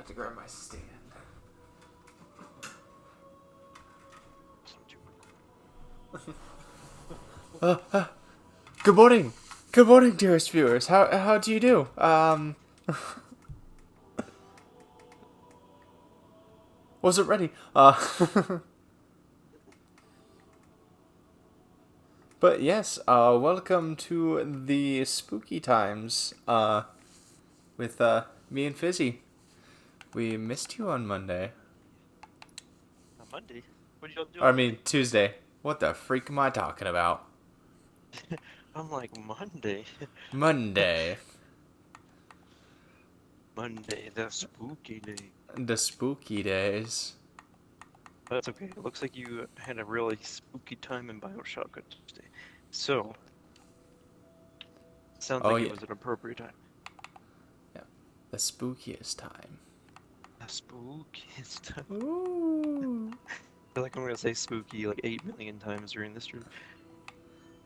to grab my stand. Good morning. Good morning, dearest viewers. How do you do? Wasn't ready. But yes, welcome to the spooky times, with, me and Fizzy. We missed you on Monday. On Monday? What did y'all do Or, I on Monday? mean, Tuesday. What the freak am I talking about? I'm like, Monday? Monday. Monday, the spooky day. The spooky days. That's okay. It looks like you had a really spooky time in Bioshock on Tuesday. So, sounds Oh, like it yeah. was an appropriate time. Yeah. The spookiest time. The spookiest time. Ooh. I feel like I'm gonna say spooky like 8 million times during this stream.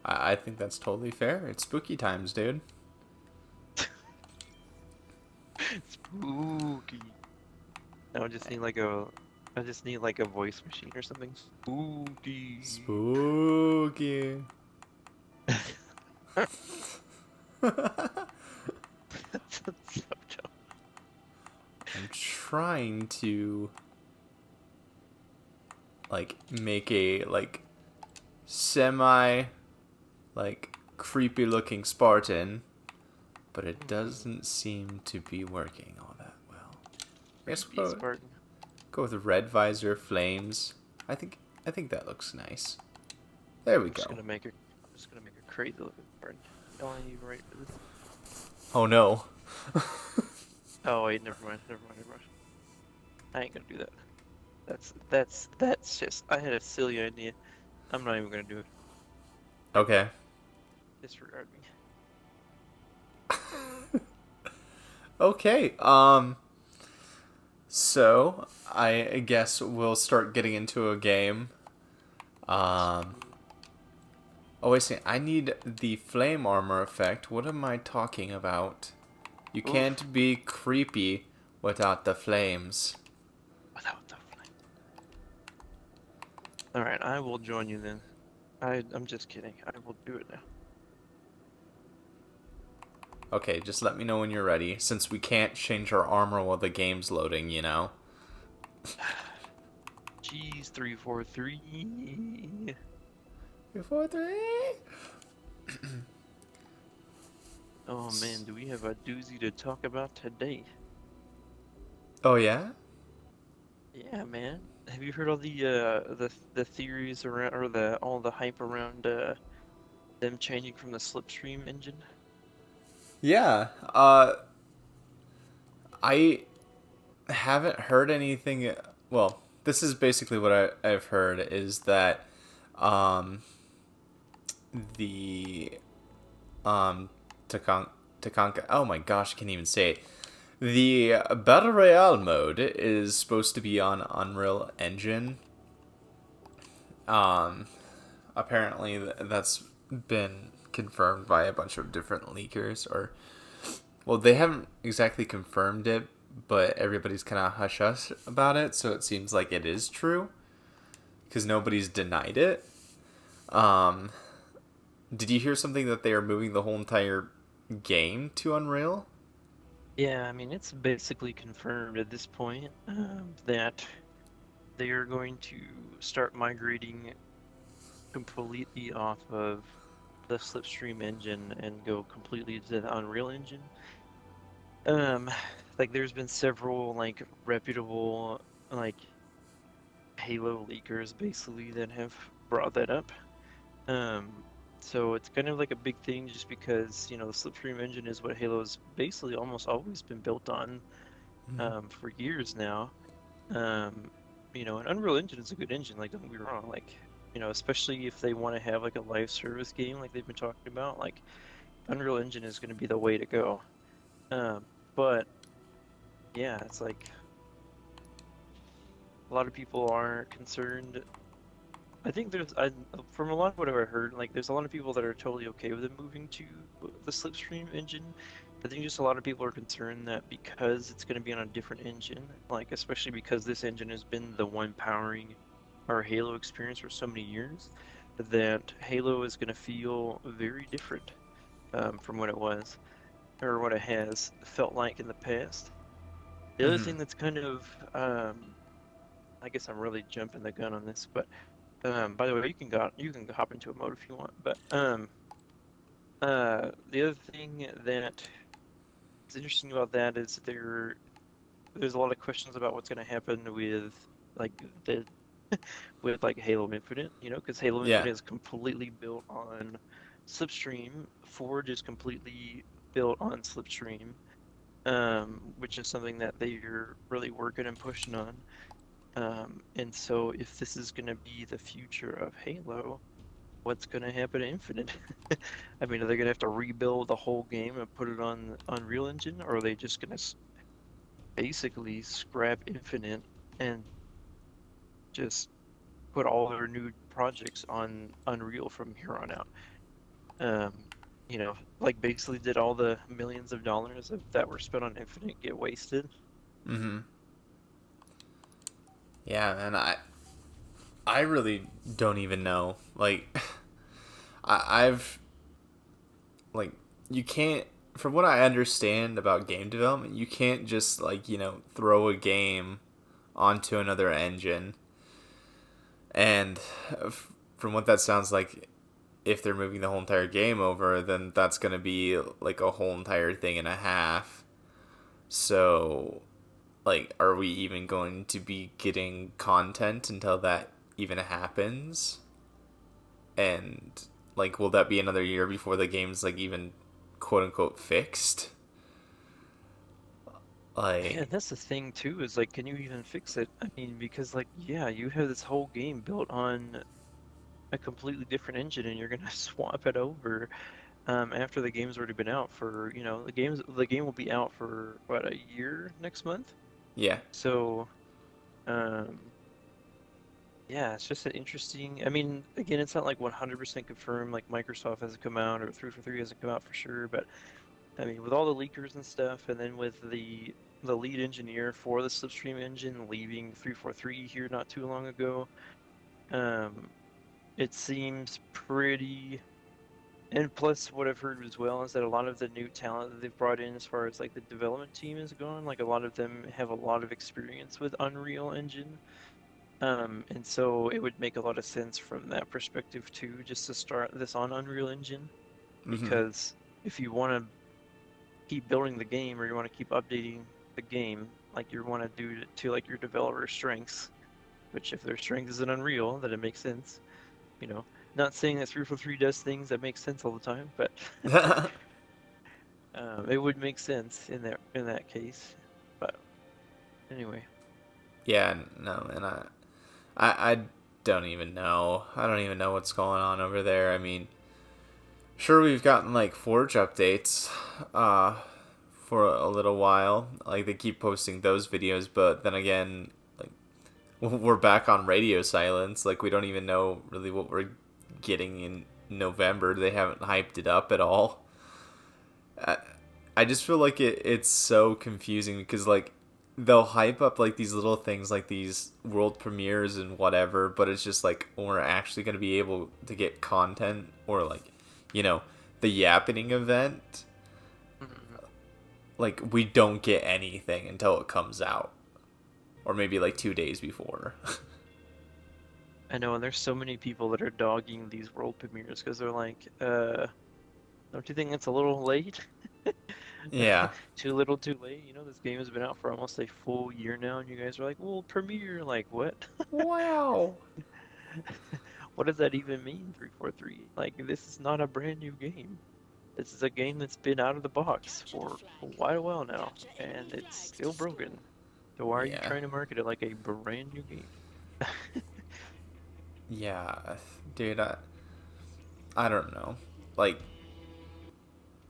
I think that's totally fair. It's spooky times, dude. Spooky. Now I just need like a voice machine or something. Spooky. Spooky. That's so dumb. I'm trying to make a semi creepy looking Spartan, but it doesn't seem to be working all that well. I guess Creepy we'll Spartan. go with red visor flames. I think that looks nice. There we I'm just go. gonna make a I'm just gonna make a crazy looking card. Don't I need right for this? Oh no. Oh wait, never mind. I ain't gonna do that. That's just I had a silly idea. I'm not even gonna do it. Okay. Disregard me. Okay. So I guess we'll start getting into a game. Um. Spoo- Oh wait, I need the flame armor effect. What am I talking about? You Oof. can't be creepy without the flames. Without the flame. Alright, I will join you then. I'm just kidding. I will do it now. Okay, just let me know when you're ready, since we can't change our armor while the game's loading, you know? Geez, 343. 3, 4, 3. Oh man, do we have a doozy to talk about today? Oh yeah? Yeah, man. Have you heard all the theories around or the all the hype around them changing from the Slipstream engine? Yeah. I haven't heard anything. Well, this is basically what I've heard is that um, the um, Takanka. Oh my gosh, I can't even say it. The Battle Royale mode is supposed to be on Unreal Engine. Um, Apparently that's been confirmed by a bunch of different leakers, or well, they haven't exactly confirmed it, but everybody's kind of hush hush about it, so it seems like it is true because nobody's denied it. Um, did you hear something that they are moving the whole entire game to Unreal? Yeah, I mean it's basically confirmed at this point that they are going to start migrating completely off of the Slipstream engine and go completely to the Unreal Engine. Um, like there's been several like reputable like Halo leakers basically that have brought that up. Um, so it's kind of like a big thing just because, you know, the Slipstream engine is what Halo's basically almost always been built on for years now. Um, you know, and Unreal Engine is a good engine, like don't get me wrong, like, you know, especially if they want to have like a live service game like they've been talking about, like Unreal Engine is going to be the way to go. But yeah, it's like a lot of people are concerned. I think from a lot of what I've heard, like there's a lot of people that are totally okay with it moving to the Slipstream engine, I think just a lot of people are concerned that because it's going to be on a different engine, like especially because this engine has been the one powering our Halo experience for so many years, that Halo is going to feel very different from what it was or what it has felt like in the past. The other Mm-hmm. thing that's kind of, I guess I'm really jumping the gun on this, but by the way, you can hop into a mode if you want. But the other thing that is interesting about that is there's a lot of questions about what's going to happen with like the with like Halo Infinite, you know, because Halo Yeah. Infinite is completely built on Slipstream. Forge is completely built on Slipstream, which is something that they're really working and pushing on. And so if this is going to be the future of Halo, what's going to happen to Infinite? I mean, are they going to have to rebuild the whole game and put it on Unreal Engine, or are they just going to basically scrap Infinite and just put all their new projects on Unreal from here on out? Um, you know, like basically did all the millions of dollars that were spent on Infinite get wasted? Mm-hmm. Yeah, man. I really don't even know. Like, I've like you can't. From what I understand about game development, you can't just like throw a game onto another engine. And from what that sounds like, if they're moving the whole entire game over, then that's gonna be like a whole entire thing and a half. So, like, are we even going to be getting content until that even happens? And like, will that be another year before the game's like even quote unquote fixed? Yeah, Like, that's the thing too, is like, can you even fix it? I mean, because like, yeah, you have this whole game built on a completely different engine and you're gonna swap it over after the game's already been out for, you know, the game will be out for what, a year next month? yeah. So, um yeah, it's just an interesting. I mean, again, it's not like 100% confirmed, like Microsoft hasn't come out or 343 hasn't come out for sure, but I mean, with all the leakers and stuff, and then with the lead engineer for the Slipstream engine leaving 343 here not too long ago, um, it seems pretty. And plus, what I've heard as well is that a lot of the new talent that they've brought in, as far as like the development team is gone, like a lot of them have a lot of experience with Unreal Engine. And so it would make a lot of sense from that perspective too, just to start this on Unreal Engine, Mm-hmm. because if you want to keep building the game or you want to keep updating the game, like you want to do to like your developer strengths, which if their strength is in Unreal, then it makes sense. You know, not saying that 343 does things that make sense all the time, but it would make sense in that case. But anyway, Yeah, no, and I don't even know. I don't even know what's going on over there. I mean, sure, we've gotten like Forge updates uh for a little while. Like they keep posting those videos, but then again, like we're back on radio silence. Like we don't even know really what we're getting in November. They haven't hyped it up at all. I, I just feel like it's so confusing because like they'll hype up like these little things like these world premieres and whatever, but it's just like when we're actually going to be able to get content or like the yappening event, mhm. like we don't get anything until it comes out or maybe like 2 days before. I know, and there's so many people that are dogging these world premieres because they're like, don't you think it's a little late? Yeah. Too little, too late. You know, this game has been out for almost a full year now, and you guys are like, well, premiere, like what? Wow. What does that even mean, 343? Like, this is not a brand new game. This is a game that's been out of the box for quite a while now, and it's still broken. So why are you Yeah. trying to market it like a brand new game? Yeah. Dude, I don't know. Like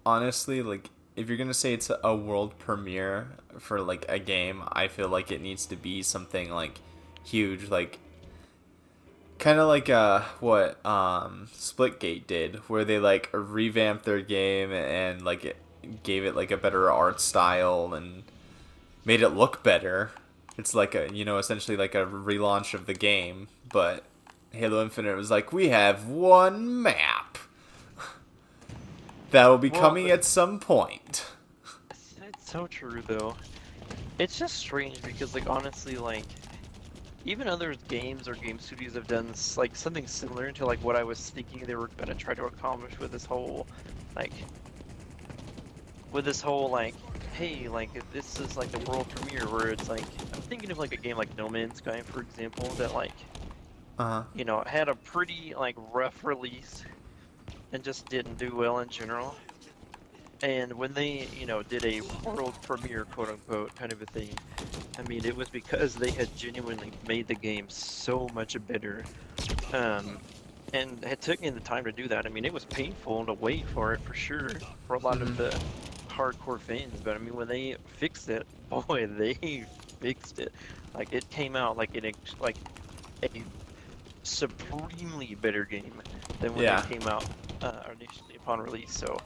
honestly, like if you're gonna say it's a world premiere for like a game, I feel like it needs to be something like huge, like kind of like what Splitgate did, where they like revamped their game and like gave it like a better art style and made it look better. It's like a, essentially like a relaunch of the game, but Halo Infinite was like, we have one map that will be Well, coming at some point. it's so true though. It's just strange because like honestly like even other games or game studios have done like something similar to like what I was thinking they were gonna try to accomplish with this whole like like hey like if this is like the world premiere where it's like I'm thinking of like a game like No Man's Sky for example that like Uh-huh. had a pretty like rough release and just didn't do well in general. And when they, did a world premiere, quote unquote, kind of a thing, I mean, it was because they had genuinely made the game so much better, and had taken the time to do that. I mean, it was painful to wait for it for sure for a lot of the hardcore fans, but I mean, when they fixed it, boy, they fixed it. Like it came out like like a supremely better game than when Yeah. it came out initially upon release. So.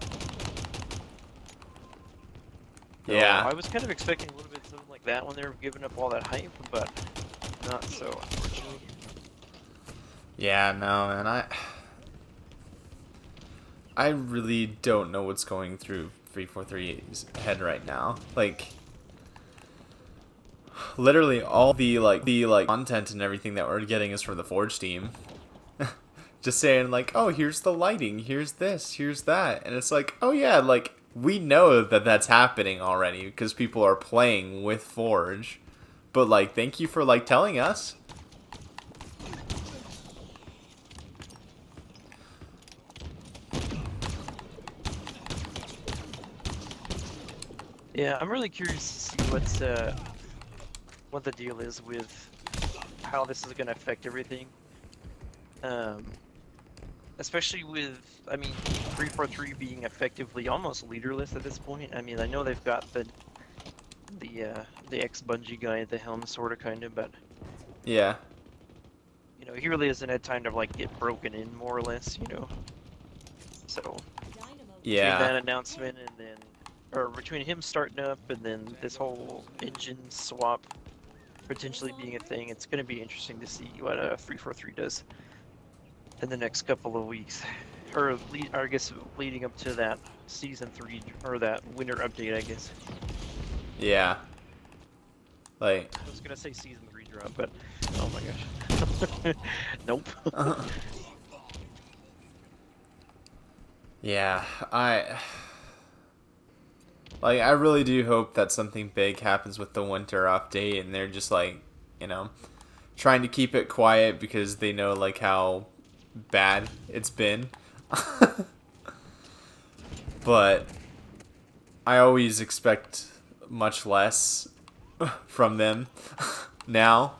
Yeah. I was kind of expecting a little bit something like that when they were giving up all that hype, but not so, unfortunately. Yeah, no, man. I really don't know what's going through 343's head right now. Like, literally all the content and everything that we're getting is from the Forge team. Just saying like, oh, here's the lighting, here's this, here's that, and it's like, oh yeah, like we know that that's happening already because people are playing with Forge, but like, thank you for like telling us. Yeah, I'm really curious to see what the deal is with how this is going to affect everything. Especially with, I mean, 343 being effectively almost leaderless at this point. I mean, I know they've got the ex-Bungie guy at the helm, sort of, kind of, but Yeah. he really hasn't had time to like get broken in, more or less, So between that Yeah. announcement and then, or between him starting up and then this whole engine swap potentially being a thing, it's going to be interesting to see what 343 does in the next couple of weeks, or I guess leading up to that season 3 or that winter update, I guess. Yeah. Like. I was gonna say season 3 drop, but oh my gosh, nope. Yeah, I really do hope that something big happens with the winter update and they're just like, trying to keep it quiet because they know like how bad it's been. But I always expect much less from them now.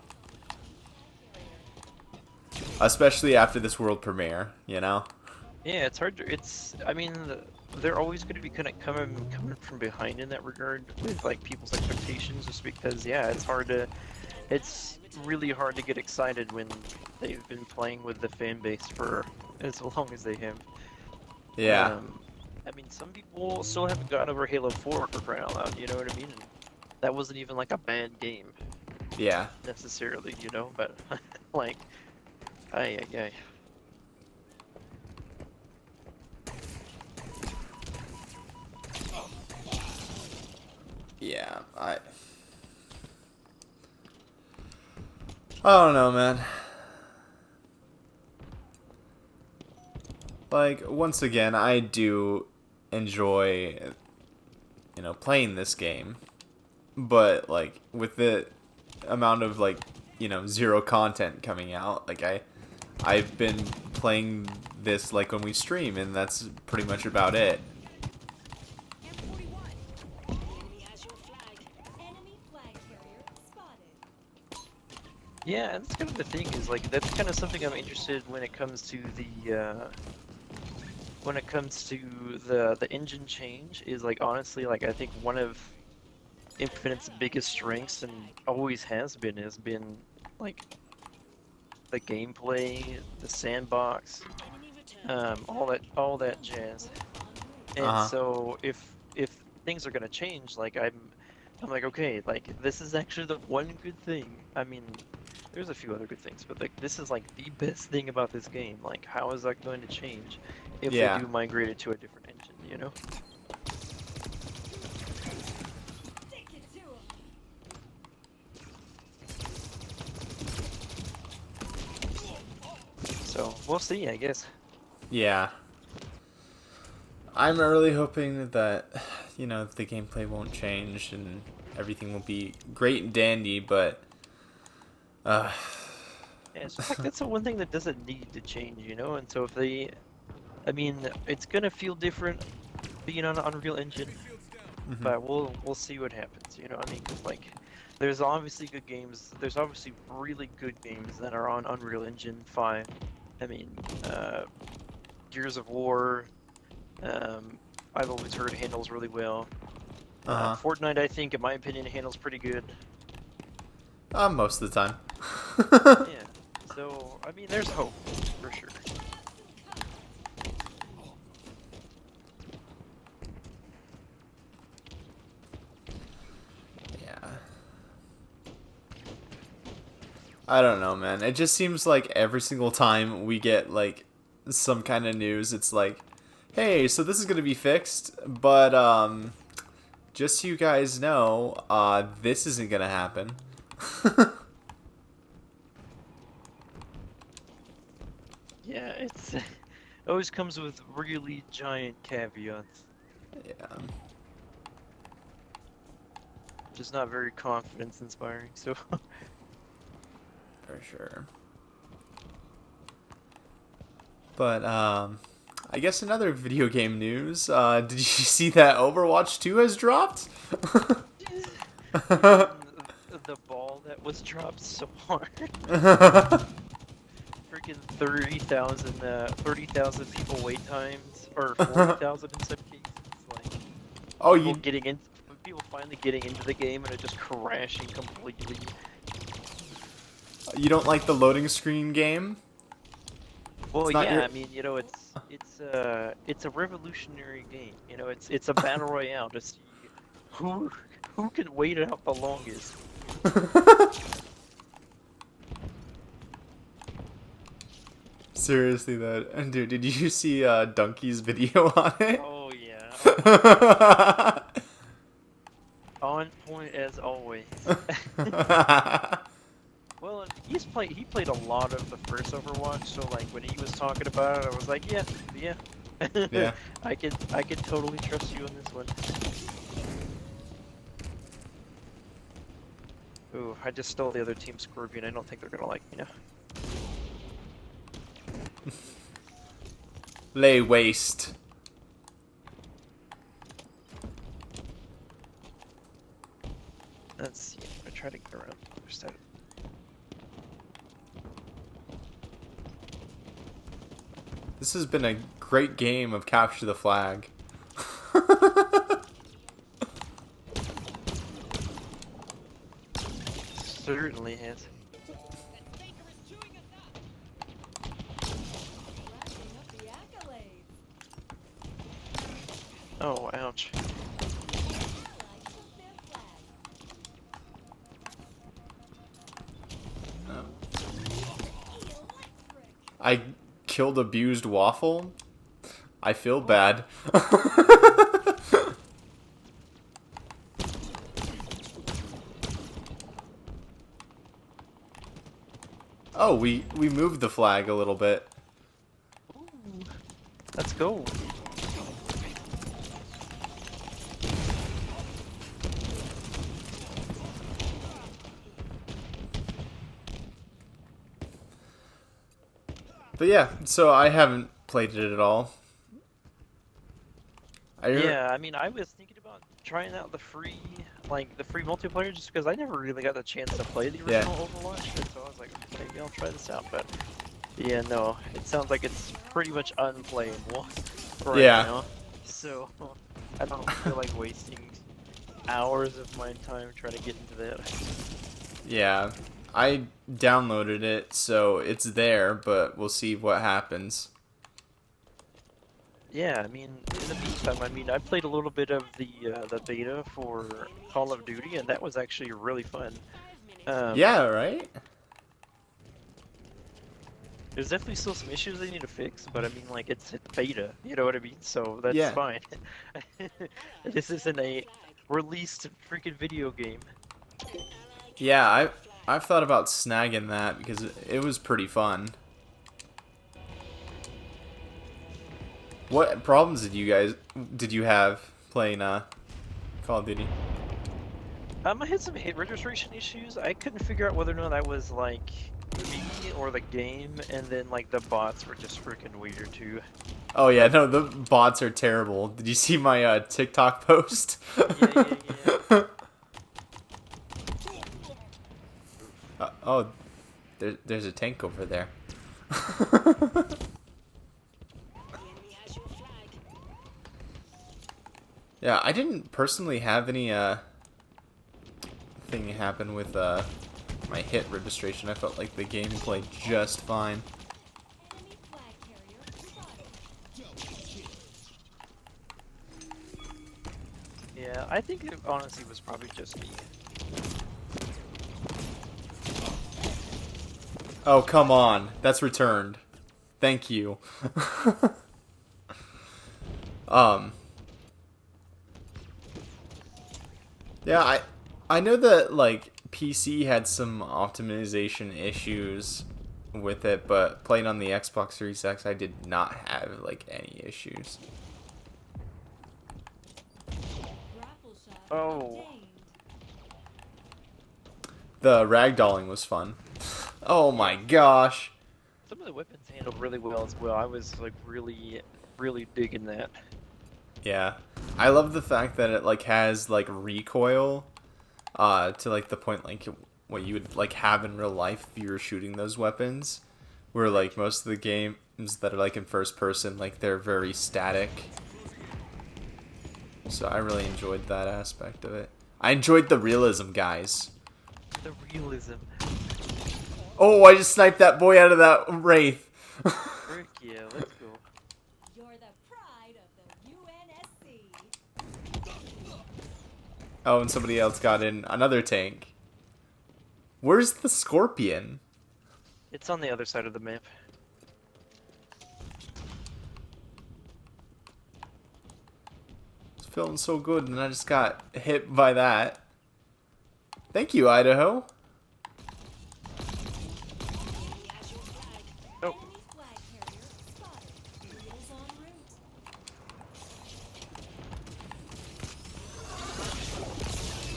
Especially after this world premiere, Yeah, it's hard to. I mean, they're always going to be kind of coming from behind in that regard with like people's expectations, just because it's really hard to get excited when they've been playing with the fan base for as long as they have. Yeah. I mean, some people still haven't gotten over Halo 4 for crying out loud, you know what I mean? And that wasn't even like a bad game Yeah. necessarily, but like, ay. Yeah, I don't know, man. Like, once again, I do enjoy, playing this game. But, like, with the amount of, like, zero content coming out, like, I've been playing this, like, when we stream, and that's pretty much about it. Yeah, and that's kind of the thing is like that's kind of something I'm interested when it comes to the engine change is like honestly like I think one of Infinite's biggest strengths and always has been like the gameplay, the sandbox, all that jazz. And Uh-huh. so if things are gonna change, like I'm like, okay, like this is actually the one good thing. I mean, there's a few other good things, but like this is like the best thing about this game. Like, how is that going to change if they Yeah. do migrate it to a different engine, you know? So we'll see, I guess. Yeah. I'm really hoping that, you know, the gameplay won't change and everything will be great and dandy, but uh Yeah, so like that's the one thing that doesn't need to change, you know? And so if they, I mean, it's gonna feel different being on Unreal Engine, mhm. but we'll see what happens, you know? I mean, 'cause like there's obviously good games. There's obviously really good games that are on Unreal Engine 5. I mean, Gears of War, um, I've always heard handles really well. Uh-huh. Fortnite, I think, in my opinion, handles pretty good. Most of the time. Yeah. So, I mean, there's hope, for sure. Yeah. I don't know, man. It just seems like every single time we get like some kind of news, it's like, "Hey, so this is going to be fixed, but just so you guys know, this isn't going to happen." Yeah, it's it always comes with really giant caveats, Yeah. which is not very confidence inspiring. So, For sure. But I guess another video game news. Did you see that Overwatch 2 has dropped? you mean the ball that was dropped so hard? Freaking 30,000 people wait times, or 40,000 in some cases. Like Oh, people getting in, people finally getting into the game and it just crashing completely. you don't like the loading screen game? Well, It's not yeah, your. I mean, you know, it's a revolutionary game. You know, it's a battle royale to see who who can wait it out the longest. Seriously, though, and dude, did you see Donkey's video on it? Oh yeah, on point as always. Well, and he played a lot of the first Overwatch, so like when he was talking about it, I was like, yeah, yeah. Yeah. I could totally trust you on this one. Ooh, I just stole the other team's Scorpion. I don't think they're gonna like me now. Lay waste. Let's see. I'm gonna try to get around the other side. This has been a great game of capture the flag. Certainly has. Oh, ouch. I killed abused waffle. I feel bad. Oh, we moved the flag a little bit. Ooh, let's go. But yeah, so I haven't played it at all. Yeah, I mean, I was thinking about trying out the free multiplayer, just because I never really got the chance to play the Yeah. original Overwatch, and so I was like, maybe I'll try this out. But yeah, no, it sounds like it's pretty much unplayable right Yeah. now. So I don't feel like wasting hours of my time trying to get into that. Yeah, I downloaded it, so it's there, but we'll see what happens. Yeah, I mean, in the meantime, I mean, I played a little bit of the beta for Call of Duty, and that was actually really fun. Um, Yeah, right? there's definitely still some issues they need to fix, but I mean, like, it's beta, you know what I mean? So that's Yeah. fine. This isn't a released freaking video game. Yeah, I've thought about snagging that because it was pretty fun. What problems did you have playing Call of Duty? I had some hit registration issues. I couldn't figure out whether or not that was like me or the game, and then like the bots were just freaking weird too. Oh yeah, no, the bots are terrible. Did you see my TikTok post? Yeah, yeah, yeah. Oh, there's a tank over there. Yeah, I didn't personally have any thing happen with my hit registration. I felt like the game played just fine. Yeah, I think it honestly was probably just me. Oh, come on. That's returned. Thank you. um Yeah, I know that like PC had some optimization issues with it, but playing on the Xbox Series X, I did not have like any issues. Oh, The ragdolling was fun. Oh my gosh. some of the weapons handled really well as well. I was like really, really digging that. Yeah. I love the fact that it like has like recoil to like the point like what you would like have in real life if you were shooting those weapons, where like most of the games that are like in first person, like they're very static. So I really enjoyed that aspect of it. I enjoyed the realism, guys. The realism. Oh, I just sniped that boy out of that wraith. Frick yeah, let's go. You're the pride of the UNSC. Oh, and somebody else got in another tank. Where's the scorpion? It's on the other side of the map. It's feeling so good, and I just got hit by that. Thank you, Idaho. Oh, Enemy flag carrier spotted. Wheels en route.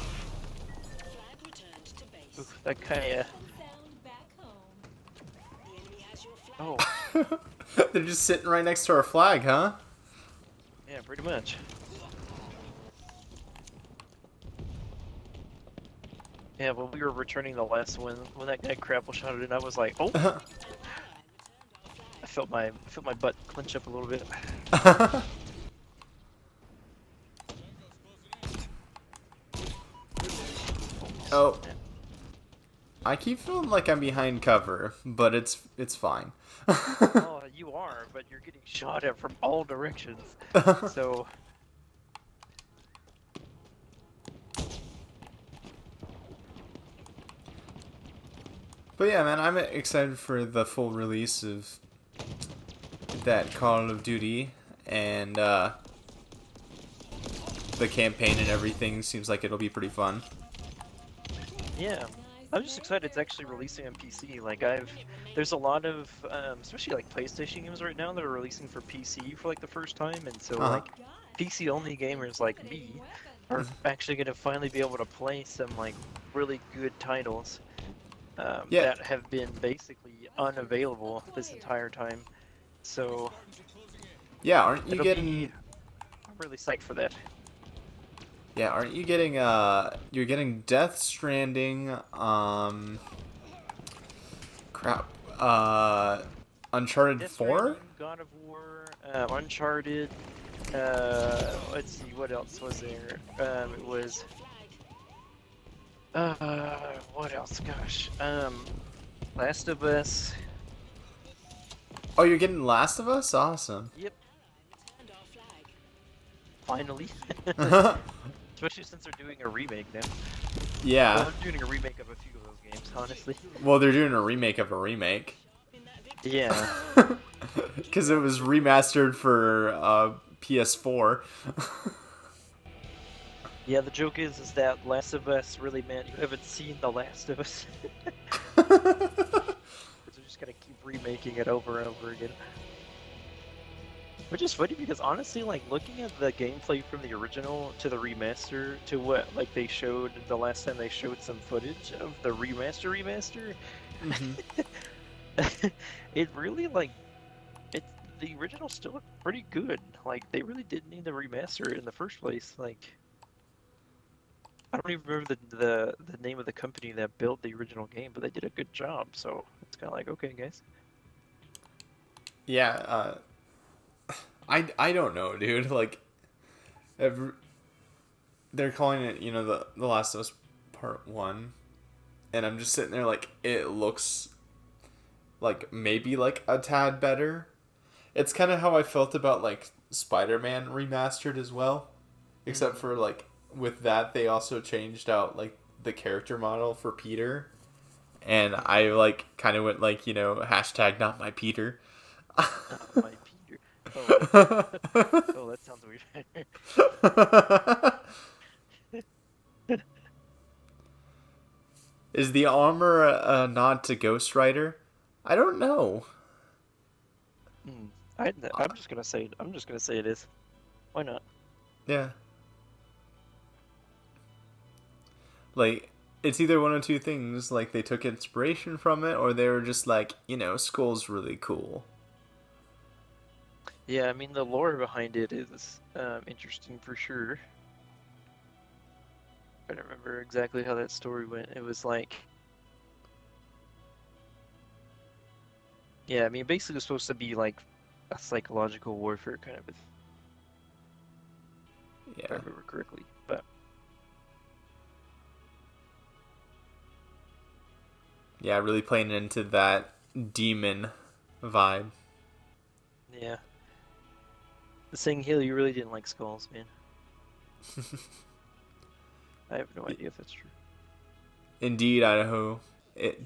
Flag returned to base. oof, that kinda. Sound back home. The enemy has your flag. Oh, They're just sitting right next to our flag, huh? yeah, pretty much. Yeah, when we were returning the last one, when that guy crapple shot it in, I was like, oh, I felt my butt clench up a little bit. Oh. I keep feeling like I'm behind cover, but it's fine. Oh, you are, but you're getting shot at from all directions. So, But yeah, man, I'm excited for the full release of that Call of Duty, and the campaign and everything seems like it'll be pretty fun. yeah. I'm just excited it's actually releasing on PC. Like there's a lot of, especially like PlayStation games right now that are releasing for PC for like the first time, and so Uh-huh. like PC only gamers like me are actually gonna finally be able to play some like really good titles Yeah. that have been basically unavailable this entire time. So Yeah, aren't you it'll getting? be, I'm really psyched for that. Yeah, aren't you getting? You're getting Death Stranding. Crap. Uncharted Death 4. Stranding, God of War, Uncharted. Let's see, what else was there? It was. What else? Gosh. Last of Us. Oh, you're getting Last of Us. Awesome. Yep. finally. Especially since they're doing a remake now. Well, Yeah. they're doing a remake of a few of those games, honestly. Well, they're doing a remake of a remake. In that victory. Yeah. Because it was remastered for PS4. Yeah, the joke is that Last of Us really meant you haven't seen The Last of Us. They're just gonna keep remaking it over and over again. Which is funny because honestly, like looking at the gameplay from the original to the remaster to what like they showed the last time they showed some footage of the remaster, it really like the original still looked pretty good. Like they really didn't need to remaster it in the first place. Like I don't even remember the name of the company that built the original game, but they did a good job. So it's kind of like okay, guys. Yeah, I don't know, dude. Like, they're calling it, you know, the Last of Us Part 1. And I'm just sitting there like, it looks like maybe like a tad better. It's kind of how I felt about like Spider-Man Remastered as well. Except for like, with that, they also changed out like the character model for Peter. And I like kind of went like, you know, hashtag not my Peter. Not my Peter. Oh, that sounds weird. Is the armor a nod to Ghost Rider? I don't know. I'm just gonna say it is. Why not? Yeah. Like, it's either one of two things. Like, they took inspiration from it, or they were just like, you know, Skull's really cool. Yeah, I mean the lore behind it is interesting for sure. I don't remember exactly how that story went. It was like, yeah, I mean basically it was supposed to be like a psychological warfare kind of, if I Yeah. remember correctly. But Yeah, really playing into that demon vibe. yeah, saying Hill, you really didn't like skulls, man. I have no idea if that's true. Indeed, Idaho.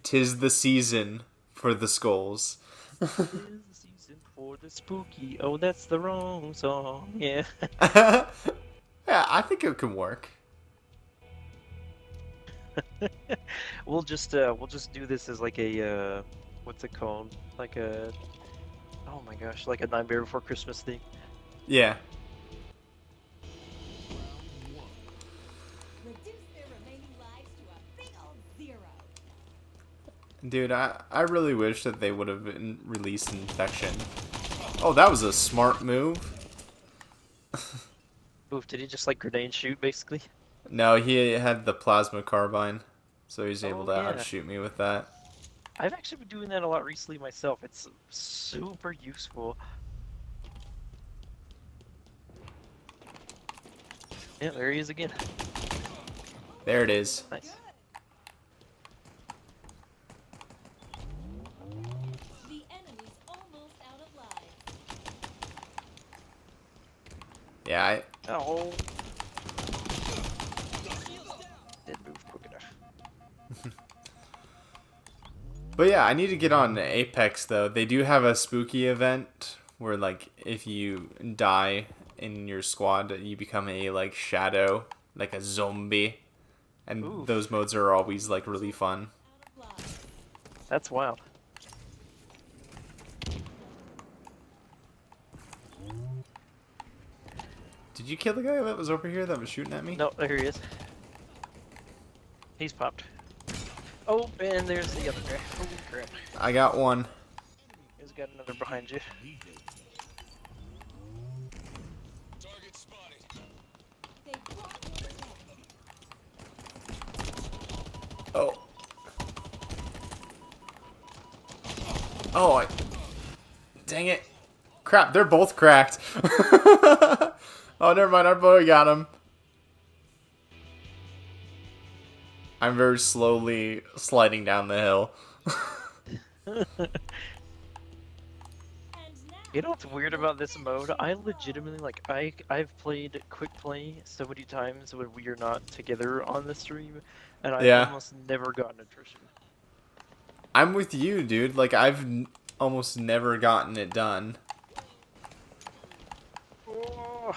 'Tis the season for the skulls. Tis the season for the spooky. Oh, that's the wrong song. Yeah. Yeah, I think it can work. We'll just do this as like a what's it called? Like a oh my gosh, like a Nightmare Before Christmas thing. Yeah. Reduce their remaining lives to a big old 0. Dude, I really wish that they would have released Infection. Oh, that was a smart move. Oof, did he just like grenade shoot basically? No, he had the plasma carbine, so he's able to Oh, yeah. outshoot me with that. I've actually been doing that a lot recently myself. It's super useful. Yeah, there he is again. There it is. Nice. The enemy's almost out of lives. Yeah, Oh. Didn't move quick enough. But yeah, I need to get on Apex though. They do have a spooky event where like if you die in your squad, you become a like shadow, like a zombie. And Oof. those modes are always like really fun. Out of lives. That's wild. Did you kill the guy that was over here that was shooting at me? No, there he is. He's popped. Oh, and there's the other guy. Holy crap. I got one. He's got another behind you. They brought your death. Oh. Oh, dang it. Crap, they're both cracked. Oh, never mind, our boy got him. I'm very slowly sliding down the hill. And now, You know what's weird about this mode? I legitimately like I've played quick play so many times when we are not together on the stream, and I've Yeah. almost never gotten attrition. I'm with you, dude. Like, almost never gotten it done. Oh,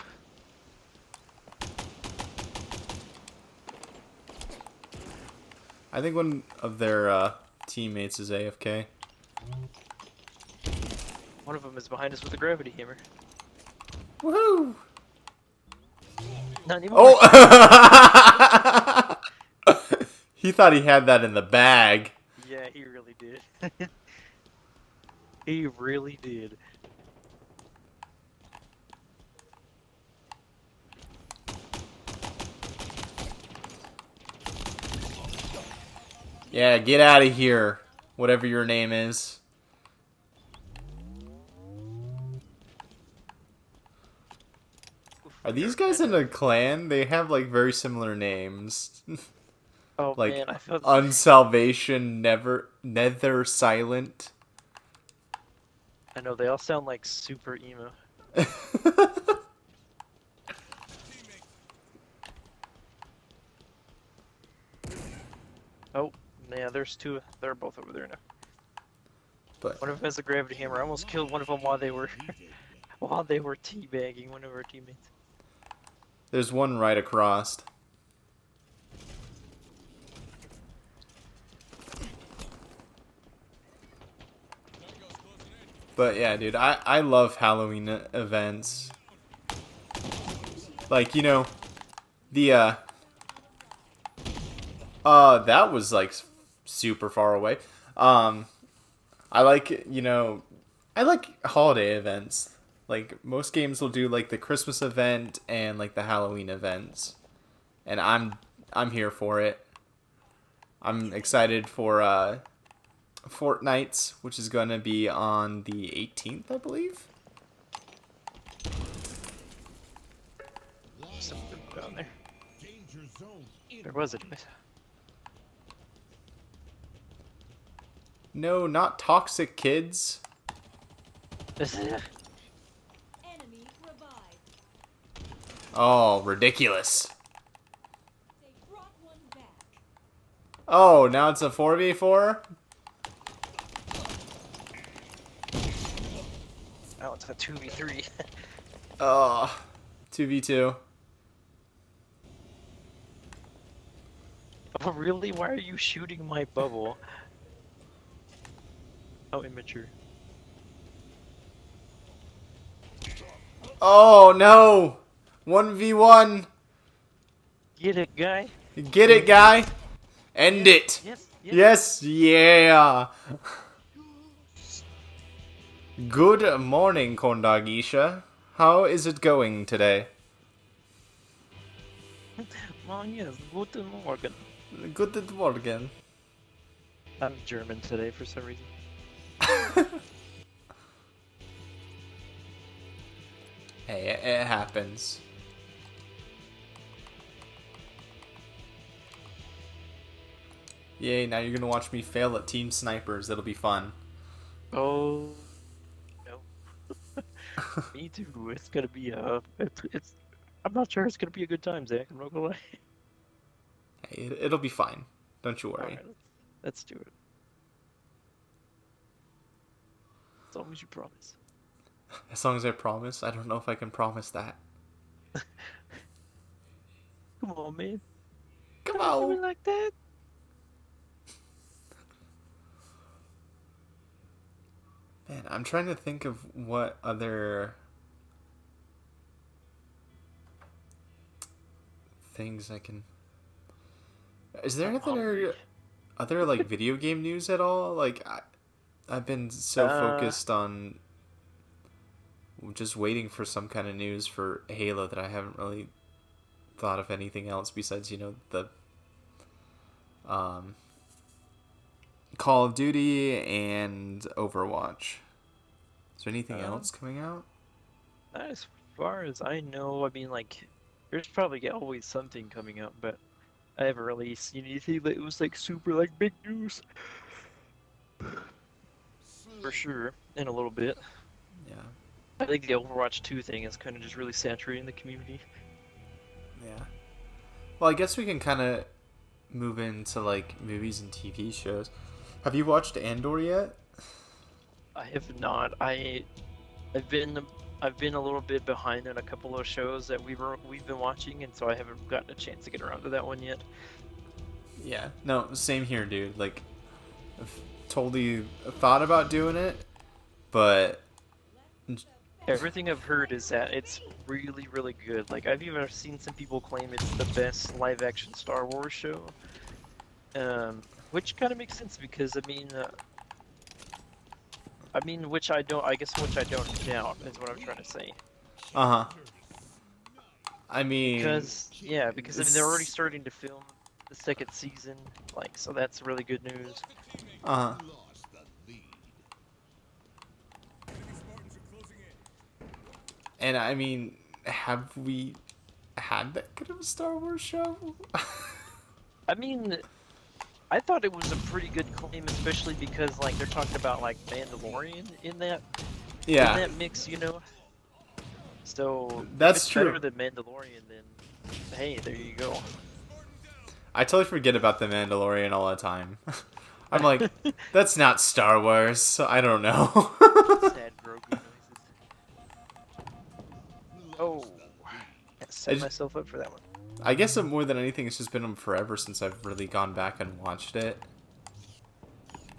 I think one of their teammates is AFK. one of them is behind us with a gravity hammer. Woohoo! Not anymore. Oh! He thought he had that in the bag. Yeah, he really did. He really did. Yeah, get out of here. Whatever your name is. Are these guys in a clan? They have like very similar names. Oh Like man, I felt Unsalvation, Nether Silent. I know they all sound like super emo. Oh, yeah, there's two. They're both over there now. But One of them has a gravity hammer. I almost killed one of them while they were teabagging one of our teammates. there's one right across. But yeah, dude, I love Halloween events. Like, you know, the that was like super far away. I like, you know, I like holiday events. Like most games will do like the Christmas event and like the Halloween events. And I'm here for it. I'm excited for Fortnite, which is going to be on the 18th, I believe. Something down there. There was a device. No, not toxic kids. Enemy revived. Oh, ridiculous. They brought one back. Oh, now it's a 4v4? Oh, it's a 2v3. Oh, 2v2. Oh, really? Why are you shooting my bubble? How immature. Oh, no. 1v1. Get it, guy? Get it, guy? End it. Yes, Yes, yeah. Good morning, Kondagisha. How is it going today? Oh, yes, guten Morgen. Good morning. I'm German today for some reason. Hey, it happens. Yay, now you're gonna watch me fail at Team Snipers. It'll be fun. Oh, no. Me too. It's gonna be it's. I'm not sure it's gonna be a good time, Zach. I'm not gonna lie. Hey, it'll be fine. Don't you worry. Alright, let's do it. As long as you promise. As long as I promise, I don't know if I can promise that. Come on, man. Come Don't do on. it like that. Man, I'm trying to think of what other things I can. Is there I'm anything hungry. other like video game news at all? Like I've been so focused on just waiting for some kind of news for Halo that I haven't really thought of anything else besides, you know, the Call of Duty and Overwatch. Is there anything else coming out? As far as I know, I mean, like, there's probably always something coming out, but I haven't really seen anything that was like super like big news. For sure, in a little bit. Yeah. I think the Overwatch 2 thing is kind of just really saturating the community. Yeah. Well, I guess we can kind of move into like movies and TV shows. Have you watched Andor yet? I have not. I've been I've been a little bit behind on a couple of shows that we've been watching, and so I haven't gotten a chance to get around to that one yet. Yeah. No, same here, dude. Like, I've totally thought about doing it, but Everything I've heard is that it's really, really good. Like, I've even seen some people claim it's the best live-action Star Wars show. Which kind of makes sense because, which I don't doubt is what I'm trying to say. uh-huh. I mean, Because they're already starting to film the second season, like, so that's really good news. uh-huh. And I mean, have we had that good of a Star Wars show? I mean, I thought it was a pretty good claim, especially because, like, they're talking about, like, Mandalorian in that Yeah, mix, you know? So, That's if it's true. better than Mandalorian, then, hey, there you go. I totally forget about the Mandalorian all the time. I'm like, that's not Star Wars. So I don't know. Sad Grogu noises. Oh, I set I just- myself up for that one. I guess more than anything, it's just been forever since I've really gone back and watched it.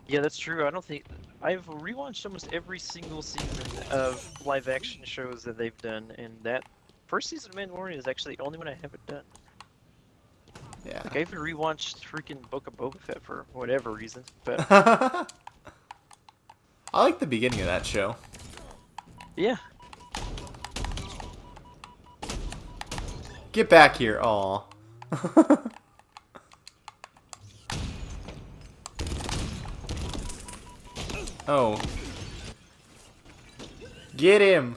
Yeah, that's true. I don't think I've rewatched almost every single season of live-action shows that they've done, and that first season of Mandalorian is actually the only one I haven't done. Yeah. Like, I even rewatched freaking Book of Boba Fett for whatever reason, but I like the beginning of that show. yeah. Get back here, aw. Oh. Get him!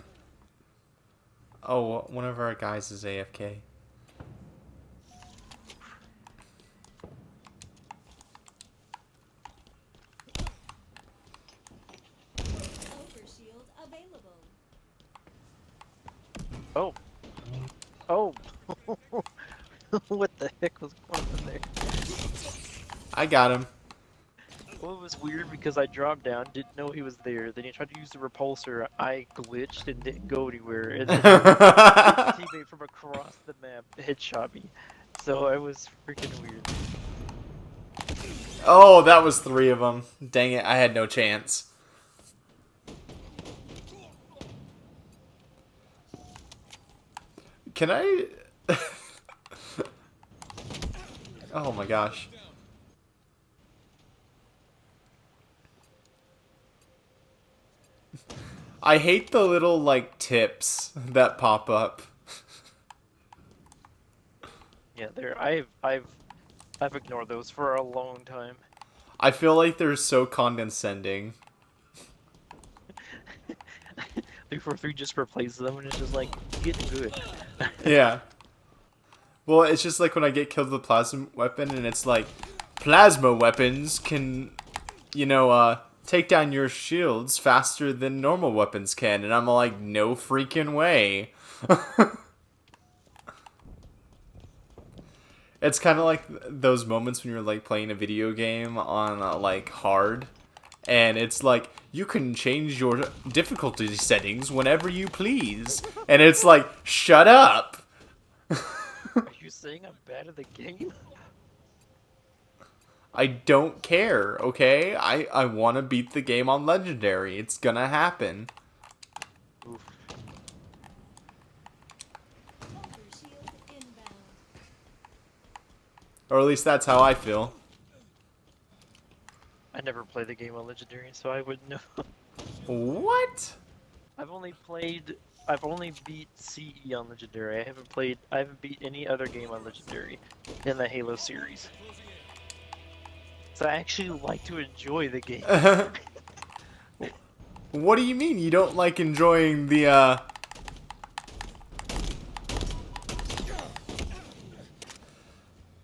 Oh, one of our guys is AFK. Overshield available. Oh. Oh. What the heck was going on there? I got him. Well, it was weird because I dropped down, didn't know he was there. Then he tried to use the repulsor. I glitched and didn't go anywhere. And then his teammate from across the map headshot me. So it was freaking weird. Oh, that was 3 of them. Dang it, I had no chance. Can I... Oh my gosh. I hate the little, like, tips that pop up. Yeah, I've ignored those for a long time. I feel like they're so condescending. 343 just replaces them and it's just like getting good. Yeah. Well, it's just like when I get killed with a plasma weapon and it's like, plasma weapons can, take down your shields faster than normal weapons can. And I'm like, no freaking way. It's kind of like those moments when you're like playing a video game on like hard. And it's like, you can change your difficulty settings whenever you please. And it's like, shut up. Are you saying I'm bad at the game? I don't care, okay? I want to beat the game on Legendary. It's gonna happen. Oof. Overshield inbound. Or at least that's how I feel. I never play the game on Legendary, so I wouldn't know. What? I've only beat CE on Legendary. I haven't beat any other game on Legendary in the Halo series. So I actually like to enjoy the game. What do you mean you don't like enjoying the,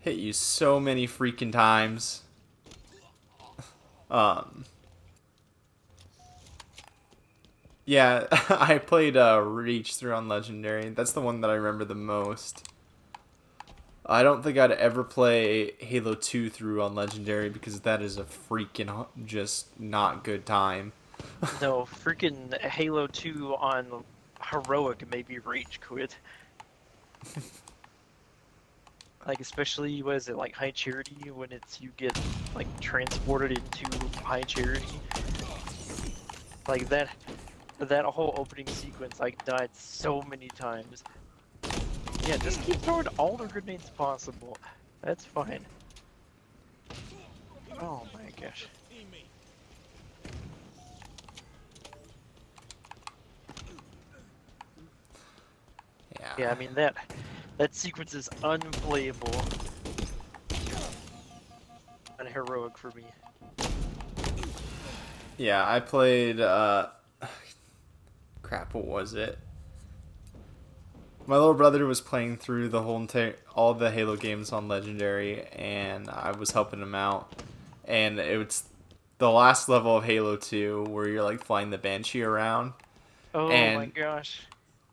Hit you so many freaking times. Yeah, I played Reach through on Legendary. That's the one that I remember the most. I don't think I'd ever play Halo 2 through on Legendary because that is a freaking just not good time. No, freaking Halo 2 on Heroic made me rage quit. Like, especially, what is it, like High Charity, when it's you get, like, transported into High Charity. Like, that whole opening sequence, I died so many times. Yeah, just keep throwing all the grenades possible. That's fine. Oh my gosh. Yeah, I mean, that sequence is unplayable on Heroic for me. Yeah, I played crap, what was it? My little brother was playing through the whole entire all the Halo games on Legendary, and I was helping him out. And it was the last level of Halo 2 where you're like flying the Banshee around, Oh my and gosh.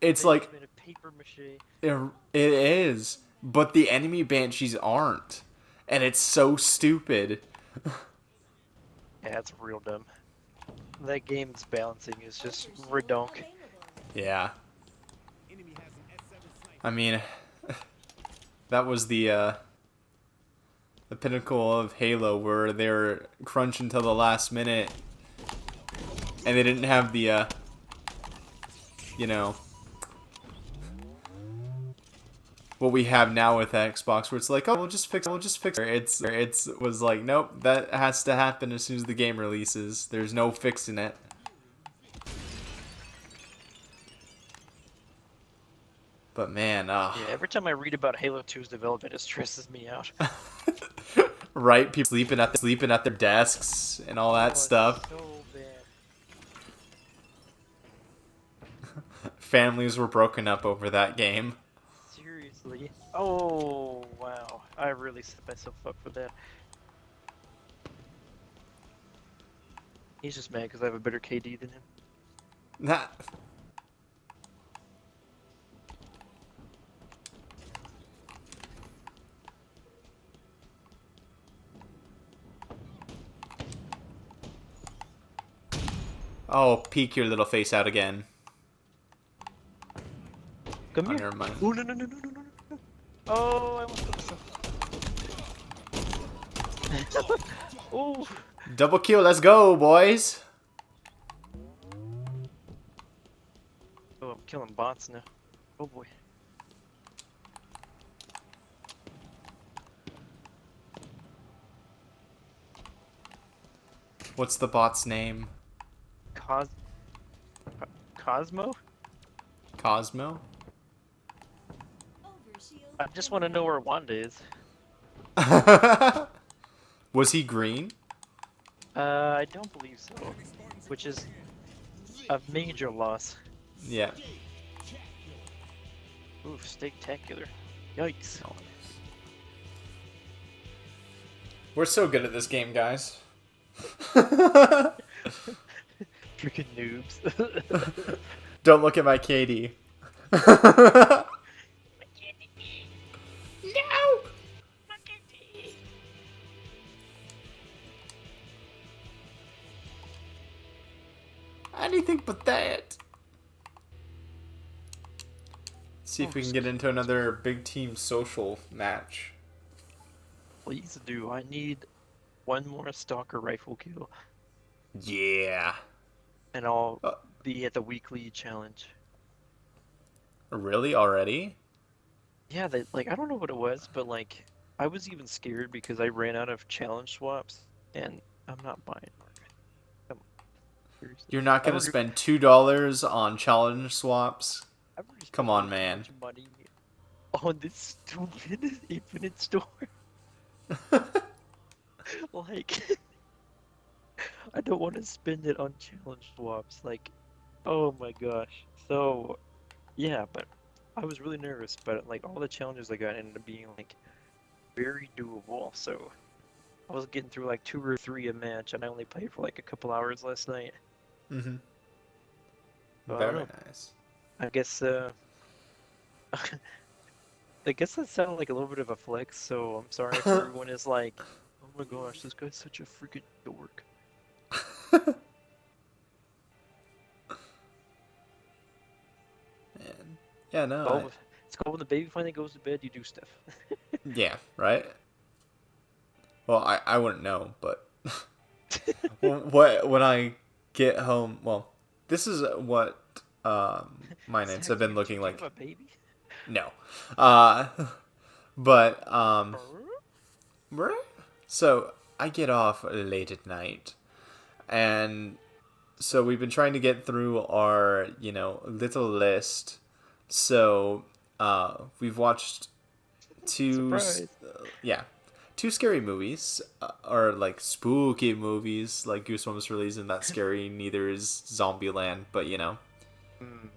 it's They just like made a paper mache. it is, but the enemy Banshees aren't, and it's so stupid. Yeah, it's real dumb. That game's balancing is just redonk. Available. Yeah. I mean, that was the pinnacle of Halo where they were crunched until the last minute and they didn't have the you know, what we have now with Xbox where it's like, oh, we'll just fix it. It's was like, nope, that has to happen as soon as the game releases. There's no fixing it. But man, Yeah, every time I read about Halo 2's development, it stresses me out. right? People sleeping at their desks and all that Oh, it's stuff. so bad. Families were broken up over that game. Seriously. Oh, wow. I really set myself up for that. He's just mad because I have a better KD than him. That. Oh, peek your little face out again. Come Oh, here. never mind. Oh, no, no, no, no, no, no, no. Oh, I almost killed myself. Oh. Double kill, let's go, boys. Oh, I'm killing bots now. Oh boy. What's the bot's name? Cosmo? Overshield I Cosmo? just want to know where Wanda is. Was he green? I don't believe so. Which is a major loss. Yeah. Oof, steaktacular. Yikes. We're so good at this game, guys. Freaking noobs. Don't look at my KD. Anything but that. See if we can get into another big team social match. Please do. I need one more stalker rifle kill, Yeah. and I'll be at the weekly challenge. Really? Already? Yeah, like I don't know what it was, but like I was even scared because I ran out of challenge swaps, and I'm not buying more. Come on, seriously. You're not I've gonna already- spend $2 on challenge swaps? I've already Come spent on, way too man. much money on this stupid infinite store. Like, I don't want to spend it on challenge swaps. Like, oh my gosh. So, yeah, but I was really nervous. But like, all the challenges I got ended up being like very doable. So I was getting through like 2 or 3 a match, and I only played for like a couple hours last night. Mm-hmm. Well, I don't Very know. nice. I guess I guess that sounded like a little bit of a flex, so I'm sorry if everyone is like, oh my gosh, this guy's such a freaking dork. Man. Yeah, no. Well, it's called when the baby finally goes to bed, you do stuff. Yeah, right? Well, I wouldn't know, but what when I get home, well, this is what my nights have Zach, been you looking have like. a baby? No. Uh but Brr? so I get off late at night, and so we've been trying to get through our, little list. So we've watched two Surprise. yeah, two scary movies, or like spooky movies, like Goosebumps really isn't that scary, neither is Zombieland, but Hmm.